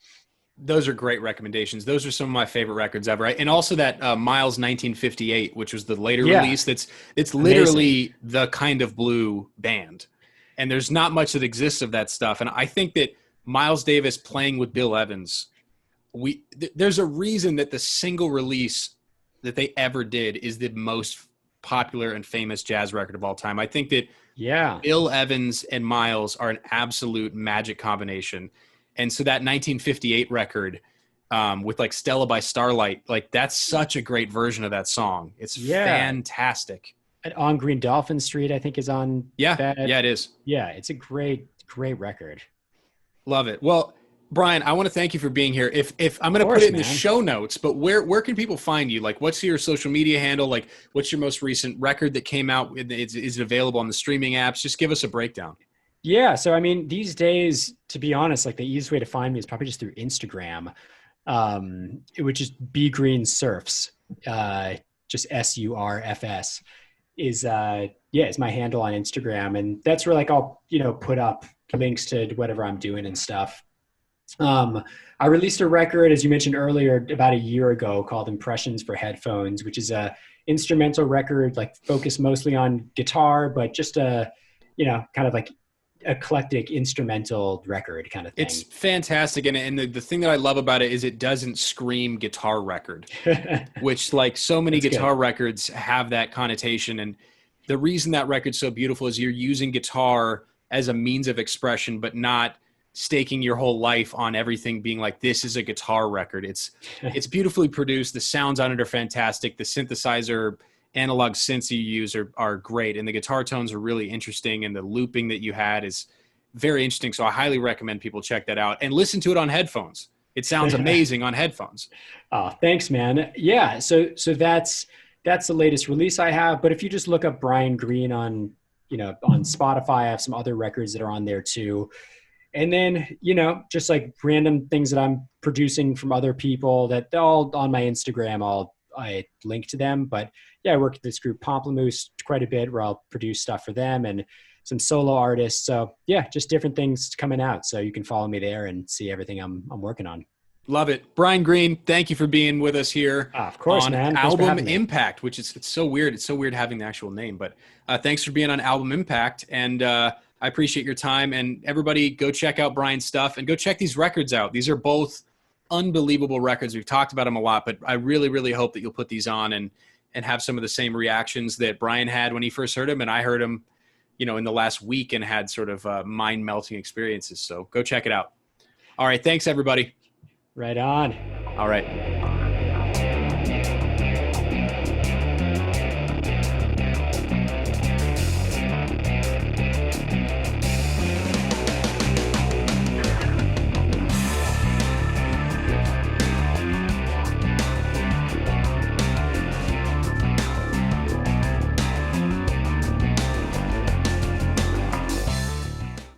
Those are great recommendations. Those are some of my favorite records ever. And also that Miles 1958, which was the later release. It's literally the Kind of Blue band. And there's not much that exists of that stuff. And I think that Miles Davis playing with Bill Evans, there's a reason that the single release that they ever did is the most popular and famous jazz record of all time. I think that Yeah. Bill Evans and Miles are an absolute magic combination. And so that 1958 record with like Stella by Starlight, like that's such a great version of that song. It's Yeah. fantastic. And On Green Dolphin Street, I think, is on Yeah. that. Yeah, it is. Yeah, it's a great, great record. Love it. Well, Brian, I want to thank you for being here. If I'm going Of to put course, it in the man. show notes, but where can people find you? Like, what's your social media handle? Like, what's your most recent record that came out? Is it available on the streaming apps? Just give us a breakdown. Yeah. So, I mean, these days, to be honest, like the easiest way to find me is probably just through Instagram, which is B Green Surfs, just SURFS is my handle on Instagram. And that's where like I'll, put up links to whatever I'm doing and stuff. I released a record, as you mentioned earlier, about a year ago called Impressions for Headphones, which is a instrumental record, like focused mostly on guitar, but just kind of like eclectic instrumental record kind of thing. It's fantastic. And the thing that I love about it is it doesn't scream guitar record, which like so many guitar records have that connotation. And the reason that record's so beautiful is you're using guitar as a means of expression, but not staking your whole life on everything being like, this is a guitar record. It's beautifully produced. The sounds on it are fantastic. The synthesizer analog synths you use are great. And the guitar tones are really interesting. And the looping that you had is very interesting. So I highly recommend people check that out and listen to it on headphones. It sounds amazing on headphones. Oh, thanks, man. Yeah. So that's the latest release I have. But if you just look up Brian Green on Spotify, I have some other records that are on there too. And then, just like random things that I'm producing from other people that they're all on my Instagram, I link to them. But yeah, I work with this group Pomplamoose quite a bit where I'll produce stuff for them and some solo artists. So yeah, just different things coming out. So you can follow me there and see everything I'm working on. Love it. Brian Green, thank you for being with us here. Of course, on man. Album Impact, which it's so weird. It's so weird having the actual name, but thanks for being on Album Impact. And I appreciate your time. And everybody go check out Brian's stuff and go check these records out. These are both unbelievable records. We've talked about them a lot, but I really, really hope that you'll put these on and have some of the same reactions that Brian had when he first heard him. And I heard him, in the last week and had sort of mind-melting experiences. So go check it out. All right. Thanks, everybody. Right on. All right.